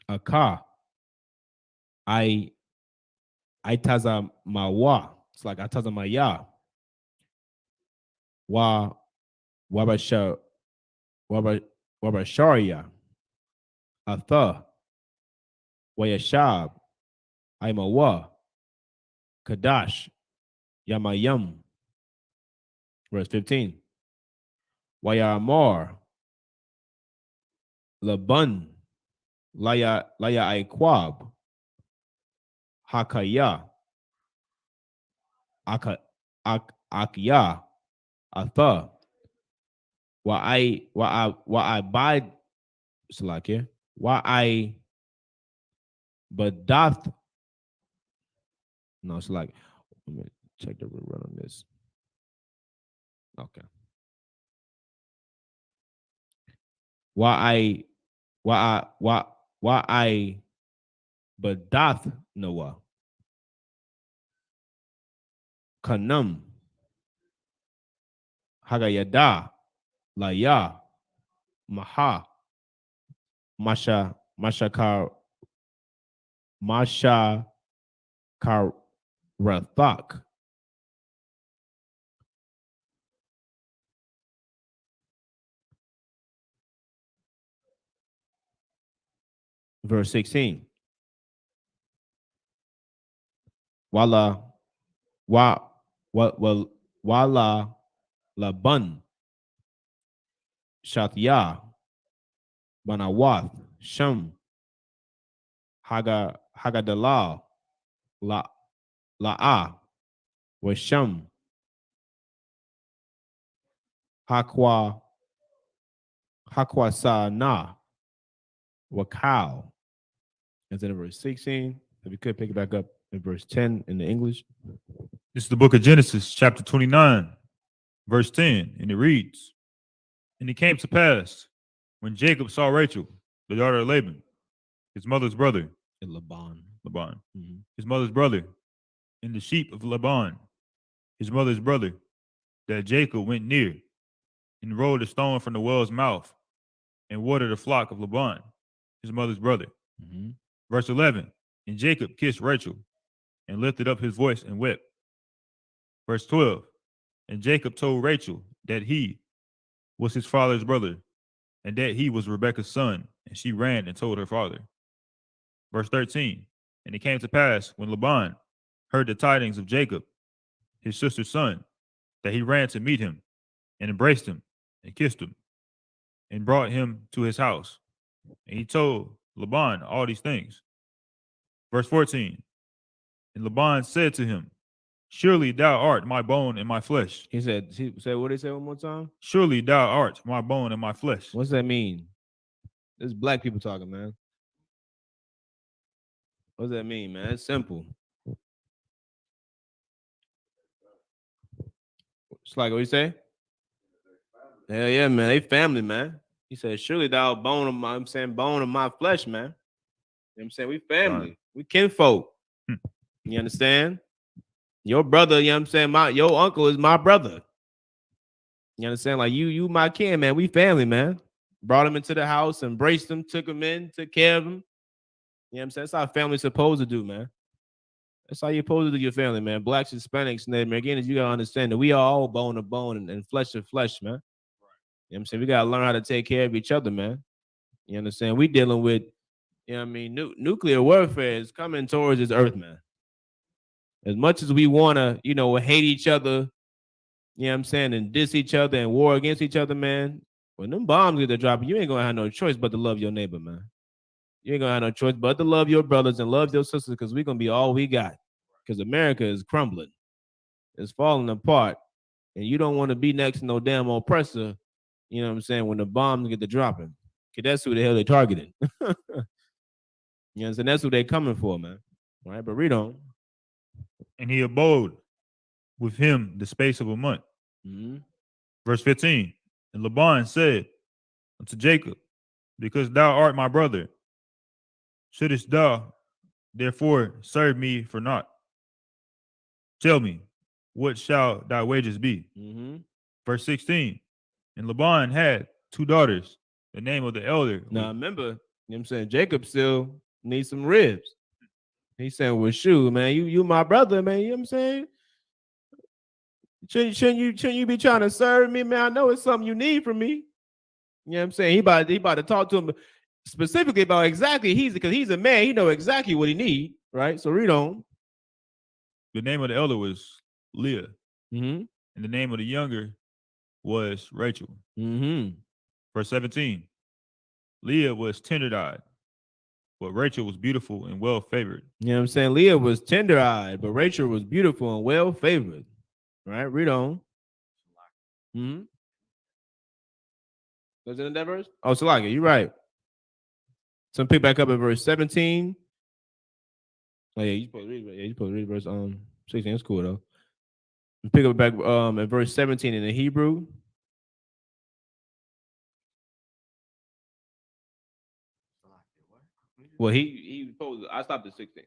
Aka, Itazamawa. It's like Itazamaya. Wabasharia, Atha, Wayashab, Imawa, Kadash, Yamayam. Verse 15. Wayamar, Laban, Laya Iqab, Hakaya, Akya, Atha, wa I bide, Salakia, wa I Badath. No, it's like, let me check the rerun on this. Okay. Why I Badath Noah. Kanum Hagayada Laya Maha Masha Karathak. Verse 16. Wala wala laban shatya banawath sham hagadalal la'a was sham hakwa hakwasana wakal. That's in verse 16. If you could pick it back up in verse 10 in the English. This is the book of Genesis, chapter 29, verse 10, and it reads, And it came to pass, when Jacob saw Rachel, the daughter of Laban, his mother's brother, In Laban. his mother's brother, and the sheep of Laban, his mother's brother, that Jacob went near, and rolled a stone from the well's mouth, and watered the flock of Laban, his mother's brother. Mhm. Verse 11, And Jacob kissed Rachel, and lifted up his voice and wept. Verse 12, And Jacob told Rachel that he was his father's brother, and that he was Rebekah's son, and she ran and told her father. Verse 13, And it came to pass, when Laban heard the tidings of Jacob, his sister's son, that he ran to meet him, and embraced him, and kissed him, and brought him to his house. And he told Laban all these things. Verse 14, And Laban said to him, Surely thou art my bone and my flesh. He said what did he say one more time? Surely thou art my bone and my flesh. What's that mean? This is black people talking, man. What does that mean, man? It's simple. It's like what you say? Hell yeah, man. They family, man. He said, Surely thou bone of my, bone of my flesh, man. You know what I'm saying? We family. Right. We kinfolk. Hmm. You understand? Your brother, you know what I'm saying? Your uncle is my brother. You understand? Like you my kin, man. We family, man. Brought him into the house, embraced him, took him in, took care of him. You know what I'm saying? That's how family's supposed to do, man. That's how you're supposed to do your family, man. Blacks, Hispanics, and then again, you gotta understand that we are all bone to bone and flesh to flesh, man. You know what I'm saying? We gotta learn how to take care of each other, man. You understand? We dealing with, you know what I mean, nuclear warfare is coming towards this earth, man. As much as we wanna, hate each other, you know what I'm saying, and diss each other and war against each other, man. When them bombs get to dropping, you ain't gonna have no choice but to love your neighbor, man. You ain't gonna have no choice but to love your brothers and love your sisters because we're gonna be all we got. Because America is crumbling, it's falling apart, and you don't want to be next to no damn oppressor. You know what I'm saying? When the bombs get to dropping, because that's who the hell they targeting. You know what I'm saying? That's who they coming for, man. All right, but read on. And he abode with him the space of a month. Mhm. Verse 15, And Laban said unto Jacob, Because thou art my brother, shouldest thou therefore serve me for naught? Tell me, what shall thy wages be? Mhm. Verse 16, And Laban had two daughters. The name of the elder Now remember, you know what I'm saying? Jacob still needs some ribs. He said, well, shoot, man, you my brother, man. You know what I'm saying? Shouldn't you be trying to serve me, man? I know it's something you need from me. You know what I'm saying? He about to talk to him specifically about exactly because he's a man. He know exactly what he need, right? So read on. the name of the elder was Leah, Mm-hmm. and the name of the younger was Rachel. Mm-hmm. Verse 17, Leah was tender-eyed, but Rachel was beautiful and well-favored. You know what I'm saying? Leah was tender-eyed, but Rachel was beautiful and well-favored. Right? Read on. Mm-hmm. Was it in that verse? Oh, Salaka, you're right. So pick back up at verse 17. Oh, yeah, you're supposed to read it. Yeah, you're supposed to read verse 16. It's cool though. Pick up back at verse 17 in the Hebrew. Well, he supposed I stopped at 16.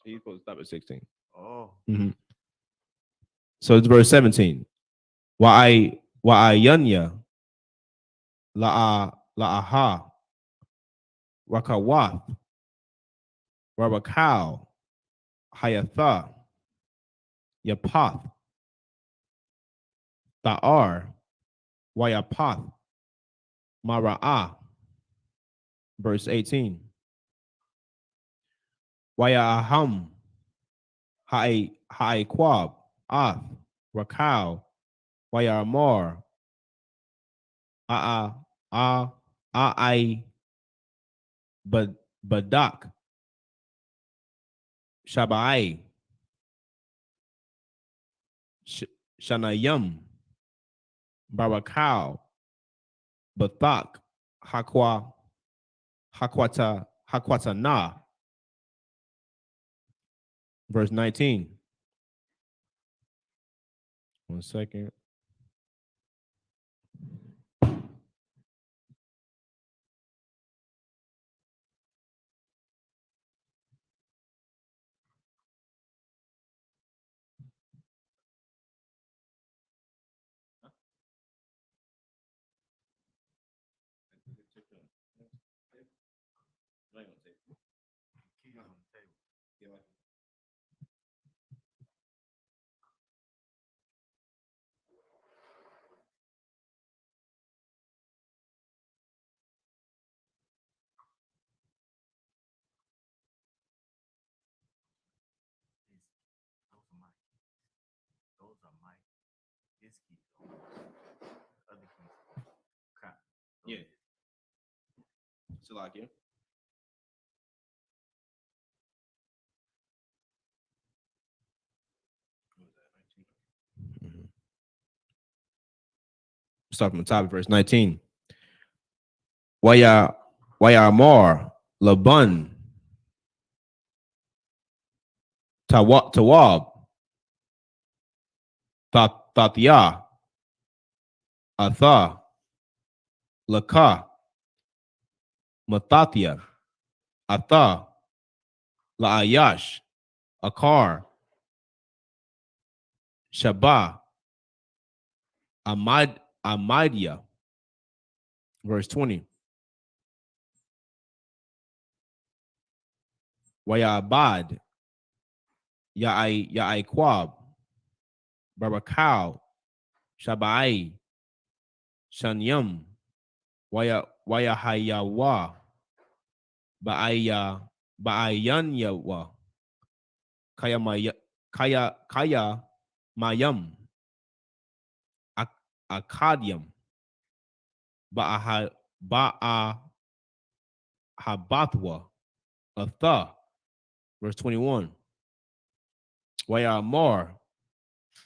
He's supposed to stop at 16. Oh. Mm-hmm. So it's verse 17. Wa'ayanya la'aha rakawath rabakal hayatha yapath ta'ar wayapath mara'ah. Verse 18. Waya aham. Hai quab. Ath. Rakal. Waya amor. I badak. Shabai. Shanayam. Barakal. Bathak. Hakwata na. Verse 19. 1 second. Those are my his keys. Other keys. Crap. Yeah. Salakia. Start from the top of verse 19. Waya Amar Laban Tawab Tathya Atha Laka Mathathya Atha Laayash Akar Shabah Amidia. Verse 20. Waya Abad Ya'ai Quab Barakal Shabai Shanyam Waya Hayawa Ba'ayanyawa Kaya Mayam Akadium Habathwa Atha. Verse 21. Waya Amar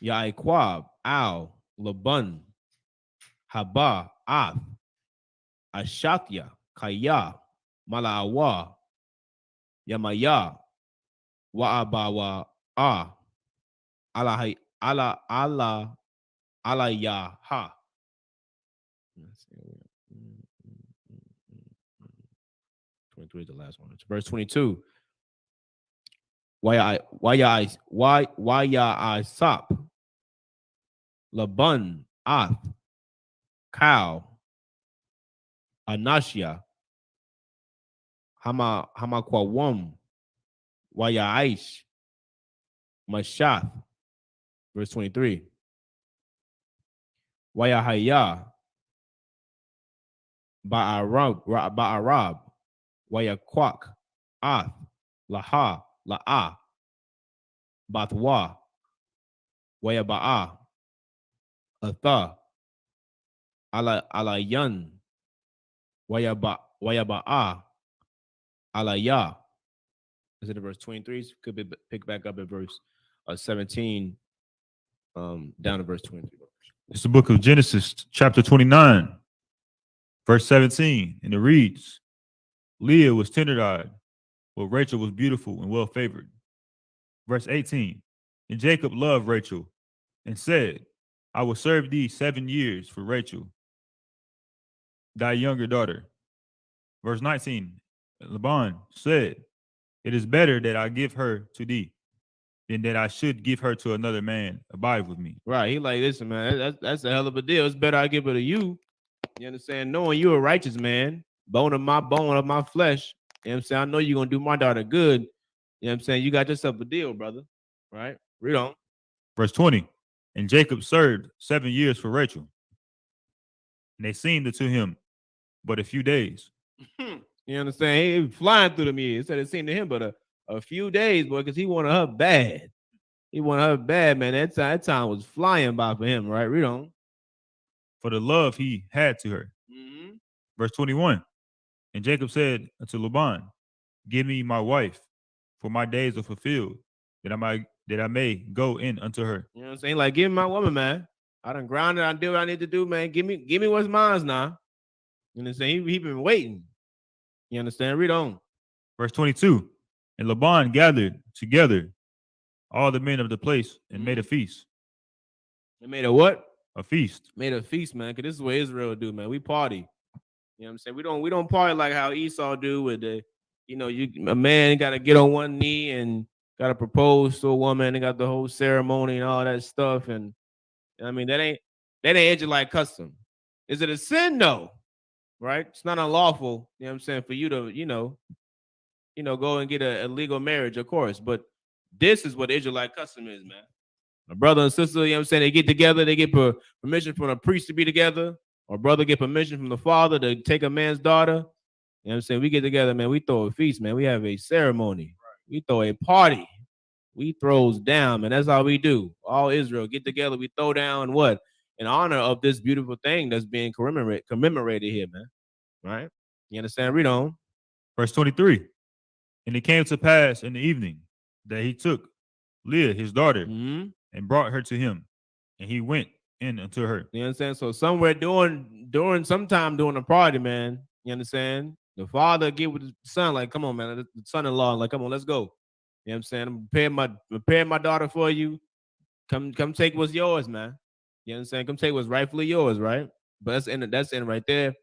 Yaiquab Al Laban Haba Ath Ashatya Kaya Malaawa Yamaya Wa'abawa Alayaha. 23 is the last one. It's verse 22. Waya Sap Laban Ath Cow Anashia Hamakwawam Waya Aish Mashath. Verse 23. Waya Haya Ba'arab Waya Kwak Ath Laha La'a Bathwa Waya Ba'a Atha Alayan Waya Ba'a Alaya. Is it in verse 23? Could be pick back up at verse 17, down to verse 23. It's the book of Genesis, chapter 29, verse 17, and it reads, Leah was tender-eyed, but Rachel was beautiful and well-favored. Verse 18, and Jacob loved Rachel and said, I will serve thee 7 years for Rachel, thy younger daughter. Verse 19, Laban said, it is better that I give her to thee than that I should give her to another man abide with me. Right. He like, listen, man, that's a hell of a deal. It's better I give her to you. You understand? Knowing you're a righteous man, bone of my flesh. You know what I'm saying? I know you're gonna do my daughter good. You know what I'm saying? You got yourself a deal, brother. Right? Read on. Verse 20, and Jacob served 7 years for Rachel. And they seemed unto him but a few days. You understand? He flying through them years. Said it seemed to him, but a few days, boy, because he wanted her bad. He wanted her bad, man. That time was flying by for him, right? Read on. For the love he had to her. Mm-hmm. Verse 21. And Jacob said unto Laban, give me my wife, for my days are fulfilled, that I may go in unto her. You know what I'm saying? Like, give me my woman, man. I done grounded. I did what I need to do, man. Give me what's mine now. You know what I'm saying? He been waiting. You understand? Read on. Verse 22. And Laban gathered together all the men of the place and made a feast. They made a what? A feast. Made a feast, man. Because this is what Israel do, man. We party. You know what I'm saying? We don't party like how Esau do with the, a man got to get on one knee and got to propose to a woman. They got the whole ceremony and all that stuff. And I mean, that ain't Israelite custom. Is it a sin? No. Right? It's not unlawful, you know what I'm saying, for you to, go and get a legal marriage, of course. But this is what Israelite custom is, man. A brother and sister, you know what I'm saying, they get together, they get permission from a priest to be together, or brother get permission from the father to take a man's daughter. You know what I'm saying? We get together, man. We throw a feast, man. We have a ceremony. We throw a party. We throws down, man. That's how we do. All Israel get together. We throw down what? In honor of this beautiful thing that's being commemorated here, man. Right? You understand? Read on. Verse 23. And it came to pass in the evening that he took Leah, his daughter, and brought her to him, and he went in unto her. You understand? So somewhere during sometime during the party, man, you understand? The father get with the son, like, come on, man. The son-in-law, like, come on, let's go. You know what I'm saying? I'm preparing my daughter for you. Come take what's yours, man. You know what I'm saying? Come take what's rightfully yours, right? But that's in right there. You know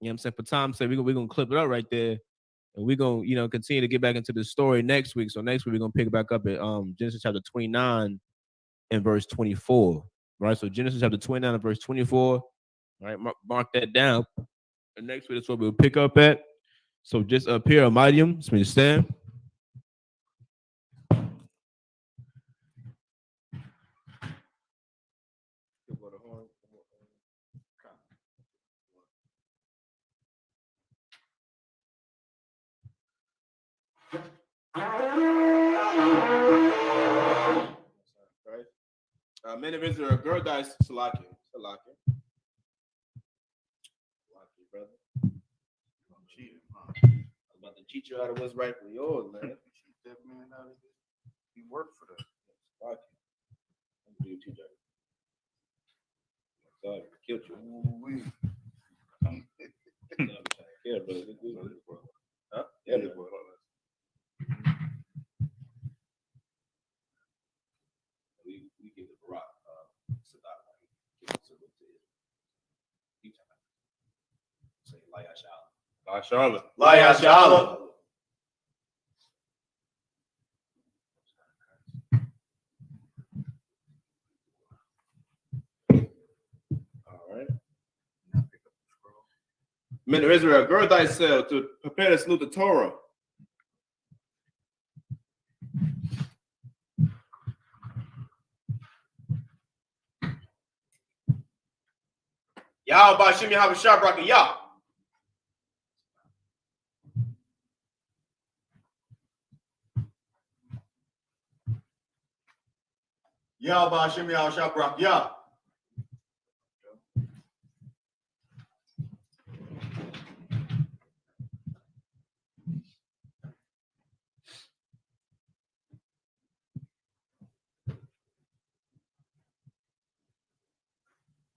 what I'm saying? For time's sake, we're gonna clip it up right there. And we're gonna, continue to get back into the story next week. So next week we're gonna pick back up at Genesis chapter 29 and verse 24. Right? So Genesis chapter 29 and verse 24. All right, mark that down. And next week that's what we'll pick up at. So just up here, Medium, it's me to stand. Men of Israel, girl dies, Salaki, brother. I'm about to cheat you out of what's rightfully yours, man. Cheat that man out of it. He worked for that. Salaki. I'm going to teach you. Sorry, killed you. Ooh-wee. Yeah, brother. Huh? Yeah, brother. We give the Barak Sadat. Say Charlotte. Layashala. All right. Men of Israel, gird thyself to prepare to salute the Torah. Yah Bashim Yahweh Shabraka Yah. Yah Bashim Yah Shabrak Yah.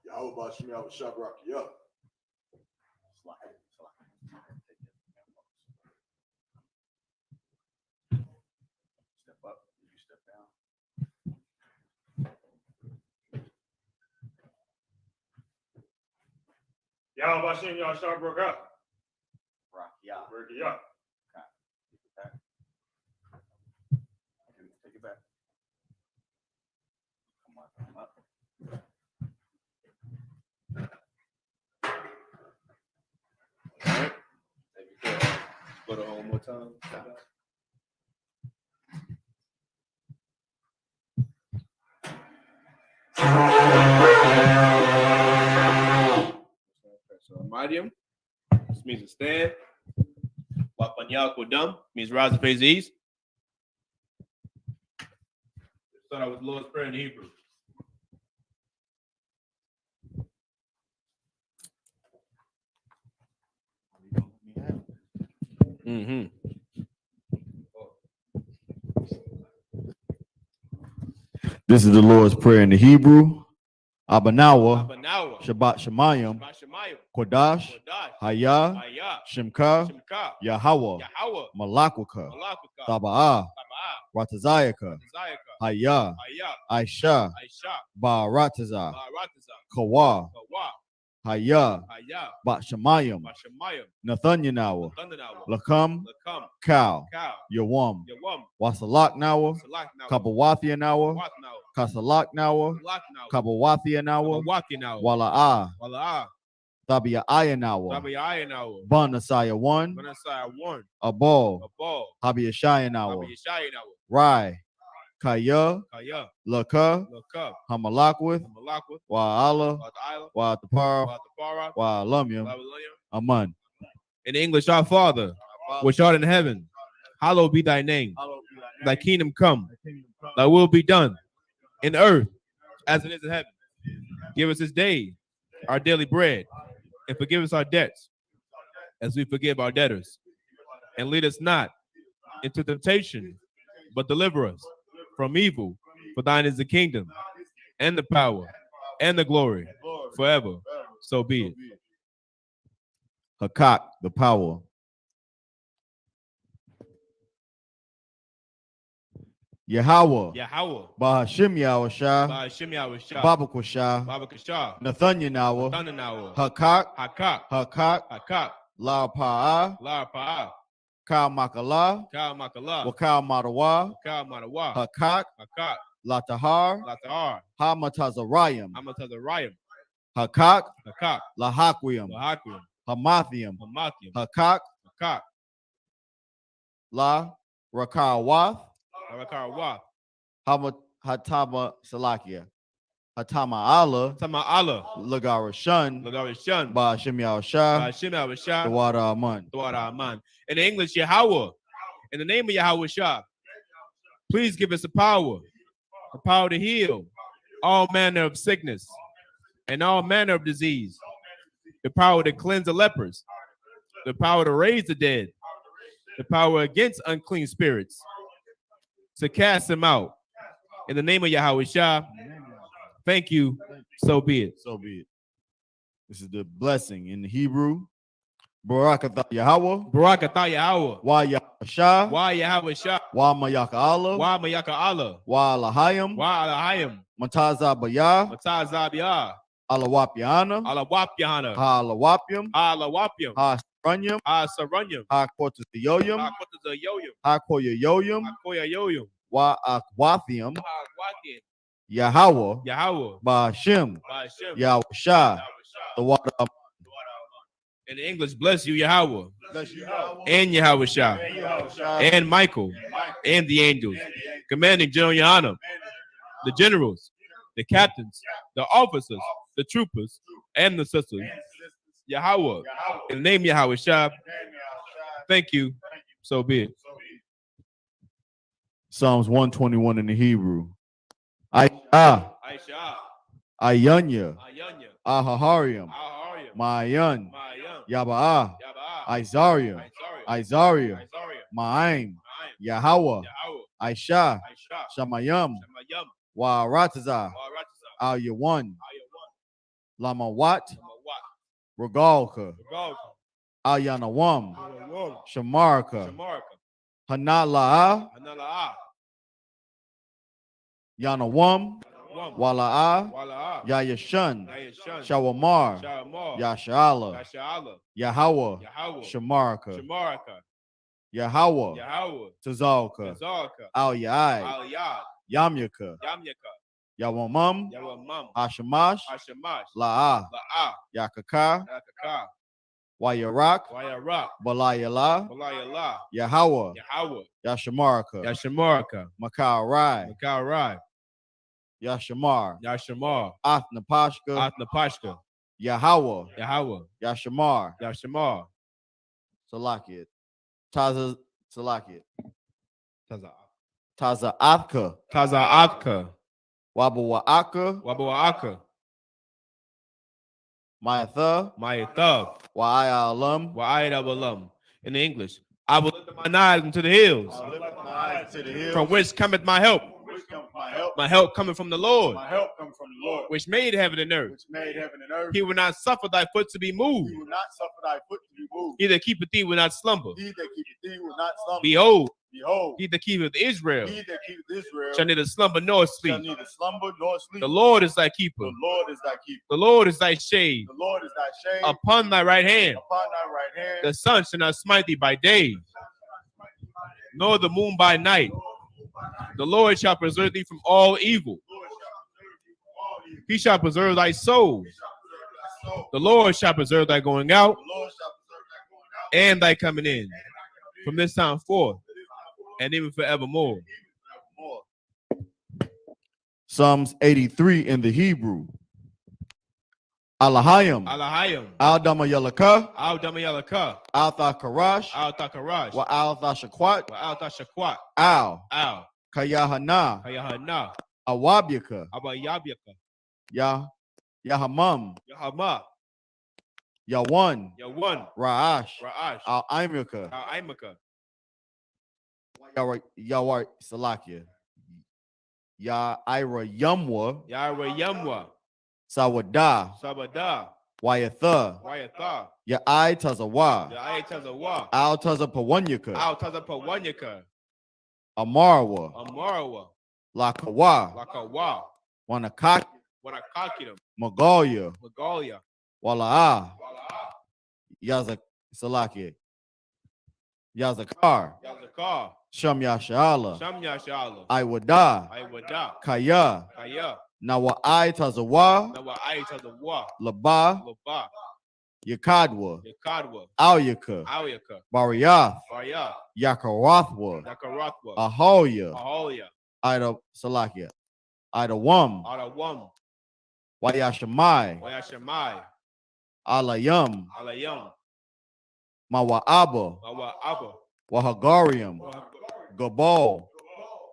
Yah Bashim Yah Shabrak Yah. Step up, you step down. Yah Bashim Yah Shabraka. Yah. Yah. Take it back. Come up. All right. Go to one more time. So Medium, this means to stand. Wapanya Kodum means rise and face east. Start out with the Lord's Prayer in Hebrew. Mm-hmm. This is the Lord's Prayer in the Hebrew. Abanawa, Abanawa, Shabbat Shemayim, Bashamayim, Kodash, Kodash, Hayah, Hayah, Shemka, Shemka, Yahweh, Yahweh, Malakwaka, Malakaka, Taba'ah, Taba'ah, Ratazayaka, Zayaka, Hayah, Hayah, Aisha, Aisha, Ba'arataza, Barataza, Kawa, Kawa, Hayah, Hayah, Batshamayim, Bashamayim, Nathanyanawa, Thundanawa, Lakam, Lakam, Cow, Cow, Yawam, Yawam, Wasalak Nawa, Salaknawa, Kabawathianawa, Watnawa, Kasalak Nawa, Salaknawa, Kabawathianawa, Wakinawa, Wala'ah, Wala'ah, Thabia Ayanawa, Tabayayanawa, Banasaya 1, Manasai 1, Abol, a ball, Habiyashayanawa, Abiyashayanawa, Rai, Kaya, Kaya, Laka, Lakab, Hamalakwith, Malakwa, Wa'ala, Wata'ila, Wa'atapara, Watapara, Wa'alumium, Babylonian. Aman. In English, our Father, which art in heaven, hallowed be thy name. Thy kingdom come, thy will be done in earth as it is in heaven. Give us this day our daily bread, and forgive us our debts as we forgive our debtors. And lead us not into temptation, but deliver us from evil. For thine is the kingdom, and the power, and the glory, forever. So be it. Hakak, the power. Yahweh, Yahweh, Bahashim Yahweh, Ba'ashim Yahushua, Babakusha, Babakashah, Nathanyanawa, Thundanawa, Hakak, Hakak, Hakak, Hakak, La Pa'a, La Pa'ah, Ka Makala, Kal Makala, Wakal Madawa, Kal Manawa, Hakak, Hakak, La Tahar, Latahar, Hamatazarayim, Amatazarayim, Hakak, Hakak, La Haquium, Lahakim, Hamathium, Hamakim, Hakak, Hakak, La Rakawath, Harakarawa, Hatama Salakia, Hatama Allah, Tama Allah, Lagarashan, Lagarishan, Bahashim Yahweh, Ba'ashim Yahushua, the water Aman. Dwara Aman. In English, Yahweh, in the name of Yahweh Shah, please give us the power to heal all manner of sickness and all manner of disease, the power to cleanse the lepers, the power to raise the dead, the power against unclean spirits, to cast them out. In the name of Yahweh Shah, thank you, so be it. So be it. This is the blessing in the Hebrew. Barakatha Yahweh, Barakatah Yahweh, Wa Yahshah, Wa Yahweh Shah, Wa Mayaka Allah, Wa Mayaka Allah, Wa Alahayim, Wa Alahayim, Mataza Bayah, Matazabiyah, Alawapiana, Alawapyahana, Ha Alawapium, Alawapyam, Ha Saranyum, Saranyam, Ha Quartayoyum, Yoyum, Ha Koyayoyum, Koya Yoyum, Wa Akwathium, Wakin, Yahweh, Yahweh, Bahashim, Ba'ashem, Yahweh, the water of in English, bless you, Yahweh, and Yahweh Shah, and Michael, and the angels, commanding General Yohanan, the generals, the captains, the officers, the troopers, and the sisters. Yahweh, in the name of Yahweh Shah, thank you, so be it. Psalms 121 in the Hebrew. Aisha, Aisha, Ayanya, Ayanya, Ahaharium, Ahariam, Mayan, Mayam, Yaba'ah, Yabaa, Isarium, Isariam, Isarium, Ma'aim, Yahweh, Aisha, Aisha, Shamayam, Shamayam, Wa'arataza, Waratza, Al Yawan, Ayawan, Lamawat, Mawat, Regalka, Galka, Al Yanawam, Wom, Shamarka, Shamarka, Hanala'a, Hanala'a, Yanawam, Wom, Wala'a, Wala'a, Yayashan, Yayashan, Shawamar, Shamar, Yashala, Yashala, Yahweh, Yahweh, Shamarka, Shamarka, Yahweh, Yahweh, Tazalka, Zalka, Al Yai, Aliyad, Yamyaka, Yamyaka, Yawamam, Yawamam, Ashamash, Ashamash, La'a, La'a, Yakaka, Yakaka, Wayarak, Wayarak, Balayala, Balayala, Yahweh, Yahweh, Yashamarka, Yashamarka, Makarai, Makarai, Yashamar, Yashamar, Athnapashka, Athnapashka, Yahweh, Yahweh, Yashamar, Yashamar, Salakit, Taza Salakit. Taza. Taza'aka, Taza'aka, Wabawa'aka, Wabawa'aka, Ma'atha, Ma'athab, Wa'ayalam. Wa'ayat Abalam. In the English, I will lift up my eyes into the hills, I lift up my eyes to the hills. from which cometh my help. From which cometh my help? My help coming from the Lord, My help comes from the Lord, which made heaven and earth. which made heaven and earth. He will not suffer thy foot to be moved. He will not suffer thy foot to be moved. He that keepeth thee will not slumber. He that keepeth thee will not slumber. Behold, Behold, he that keepeth Israel he that keepeth Israel shall neither slumber nor shall sleep. neither slumber nor sleep. The Lord is thy keeper. The Lord is thy keeper. The Lord is thy shade The Lord is thy shade upon thy right hand. upon thy right hand. The sun shall not smite thee by day, nor the moon by night. The Lord shall preserve thee from all evil. He shall preserve thy soul. The Lord shall preserve thy going out and thy coming in from this time forth and even forevermore. Psalms 83 in the Hebrew. Alahayim, Alahayim, Al-Damayalaka, Al-Damayalaka, Al-Thakarash, Al-Takarash, Wa Al-Thashakwat, Al-Tashakwat, Al, Al, Kayahana, Kayahana, Awabyaka, Abayabyaka, Yahamam, Yahama, Yawan, Yawan, Ra'ash, Ra'ash, Al-Imaka, Al-Imaka, Yawar Salakia, Ya-Ira Yumwa, Yahweh Yamwa, Sawada, Sabada, Wayatha, Wayatha, Ya-I Tazawa, Ya'ayatazawa, Al-Tazapawanyaka, Al-Tazapawanyaka, Amarwa, Amarawa, Lakawa, Lakawa, Wanakak, Wanakakitam, Magoya, Magalia, Wala'a, Yazak Salakia, Yazakar, Yazakar, Sham Yashala, Shamya Shala, Iwada, Iwada, Kaya, Kaya, Nawa I Tazawa, Nawa Ayatazawa, Laba, Laba, Yakadwa, Yakadwa, Alyaka, Awyaka, Bariath, Faya, Yakarathwa, Yakaratwa, Ahoya, Aholia, Ida Salakia, Ida Wum, Adawam, Wayashamai, Wayashamai, Alayum, Alayam, Mawa'aba, Mawa Abba, Wahagarium, Gabal,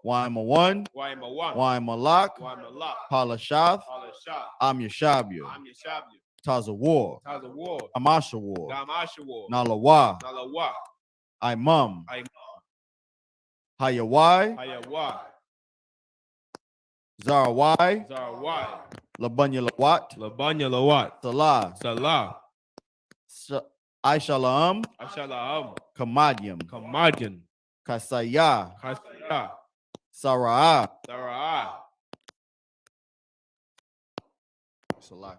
Waimawan, Waimawan, Waimalak, Waimalak, Palashath, Palasha, Amyashabia, Amyashabia, Tazawar, Tazawar, Amashawar, Gamashawar, Nalawa, Nalawa, Imam, Imam, Hayawai, Hayawa, Zarawai, Zarawai, Labanya Lawat, Labanya Lawat, Salah, Salah, Aishalam, Ashalaam, Kamadium, Kamadjan, Kasaya, Kasya, Sarah, Sarah, Salakia.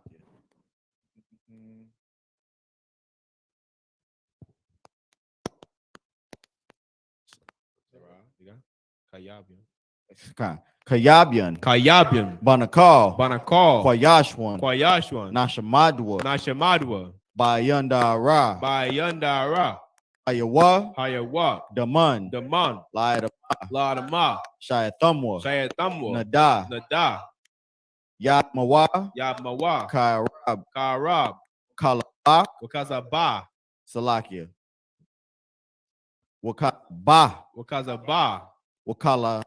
Kayabian, Kayabian, Banakal, Banakal, Kwayashwan, Kwayashwan, Nashamadwa, Nashamadwa, Bayandara, Bayandara, Ayawa, Hayawa, Daman, Daman, Lida, Ladama, Shayathumwa, Shayatamwa, Nada, Nada, Yatmawa, Yabmawa, Kairab, Karab, Kalabak, Wakazaba, Salakia, Wakaba, Wakazaba, Wakala,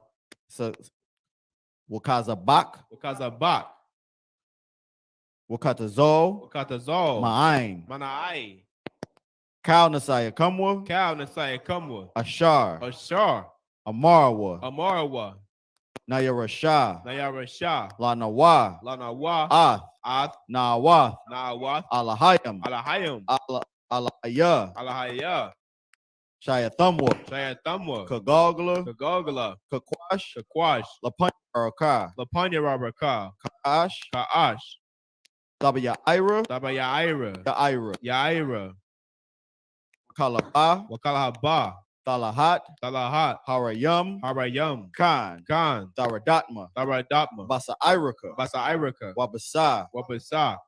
Wakazabak, Wakazabak, Wakatazo, Wakatazol, Ma'ain, Manai, Kal Nasaya Kamwa, Cal Nasai Kumwa, Ashar, Ashar, Amarwa, Amarawa, Nayarashah, Nayarasha, Lanawa, Lanawa, Ath, Ath, Nawath, Nawath, Alahayam, Alahayam, Alaya, Alahaya, Shayathumwa, Shayatamwa, Kagogla, Kagogala, Kakwash, Kakwash, Lapanaraka, Lapanya Rabaka, Kaash, Kaash, Tabaya Ira, Tabayaira, Yaira, Yaira, Kalaba, Wakalahaba, Talahat, Talahat, Harayam, Harayam, Khan, Khan, Taradatma, Taradatma, Basa Irika, Basa Irika, Wabasa, Wabasa,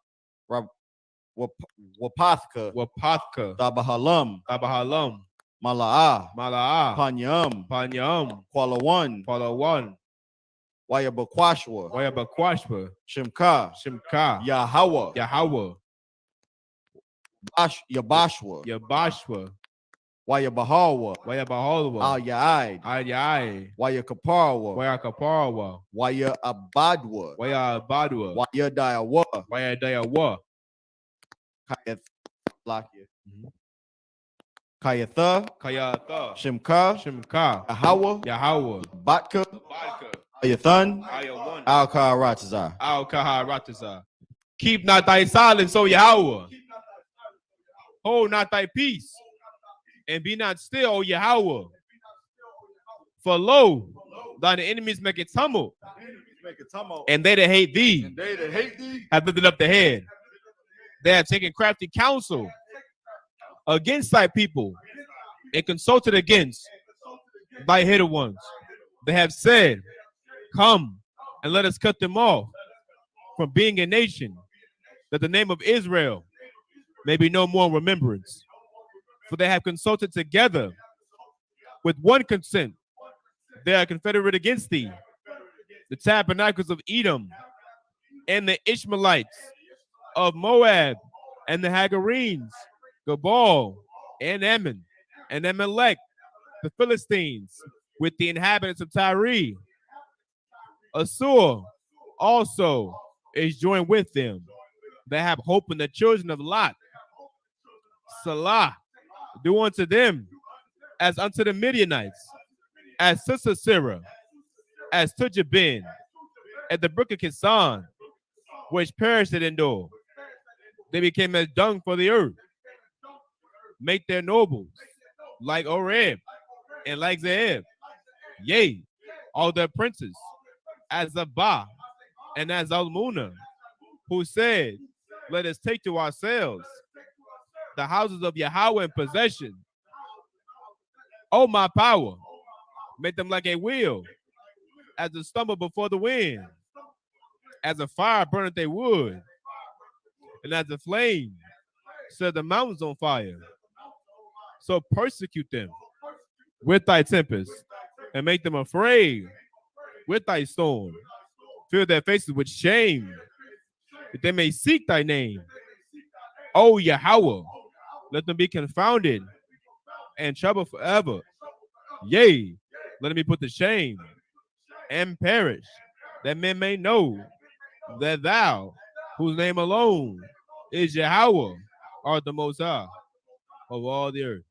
Wapathka, Wapathka, Tabahalam, Tabahalam, Malaa, Malaa, Panyam, Panyam, Kualawan, Palawan, Wayabakwashwa, Wayabakwashpa, Shimka, Shimka, Yahawa, Yahawa, Yabashwa, Yabashwa, Waya Bahawa, Waya Bahalwa, Al Yaid, Ayai, Waya Kaparwa, Waya Kaparwa, Waya Abadwa, Waya Badwa, Waya Dayawa, Waya Dayawa, Kayath, Mhm. Kayatha, Kayatha, Shimka, Shimka, Ahawa, Yahawa, Batka, Badka, Ayathan, Ayawan, Al Karatazar. Al Kaharataza. Keep not thy silence, O Yahweh. Hold not thy peace, and be not still, O Yahweh. For lo, thine enemies make it tumult, Make a tumult. and they that hate thee And they that hate thee have lifted up the head. They have taken crafty counsel against thy people, and consulted against thy hidden ones. They have said, come and let us cut them off from being a nation, that the name of Israel may be no more in remembrance. For they have consulted together with one consent. They are confederate against thee, the tabernacles of Edom, and the Ishmaelites of Moab, and the Hagarenes, Gabal, and Ammon, and Amalek, the Philistines, with the inhabitants of Tyre. Assur also is joined with them. They have hope in the children of Lot. Salah, do unto them as unto the Midianites, as to Sisera, as to Jabin, at the brook of Kisan, which perished at Endor. They became as dung for the earth. Make their nobles like Oreb and like Zeeb. Yea, all their princes, as Abba and as Almuna, who said, let us take to ourselves the houses of Yahweh in possession. Oh, my power, make them like a wheel, as a stumble before the wind, as a fire burneth a wood, and as a flame set the mountains on fire. So persecute them with thy tempest, and make them afraid with thy storm. Fill their faces with shame, that they may seek thy name. O Yahweh, let them be confounded and troubled forever. Yea, let them be put to shame and perish, that men may know that thou, whose name alone is Yahweh, art the Most High of all the earth.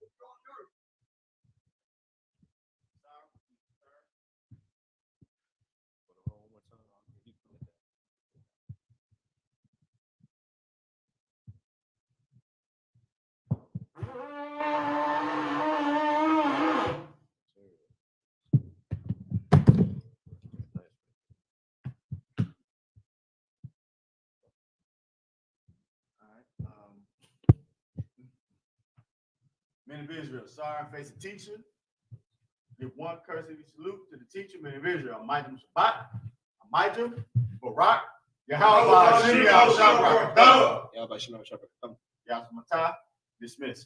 Men of Israel, sorry, face the teacher. Give one cursory salute to the teacher, men of Israel. Amijam Shabbat, Amijam, Barak, Yahweh, Hashem, Yahweh, Shabbat, Yahweh, Shabbat, Yahweh, Matah, dismiss.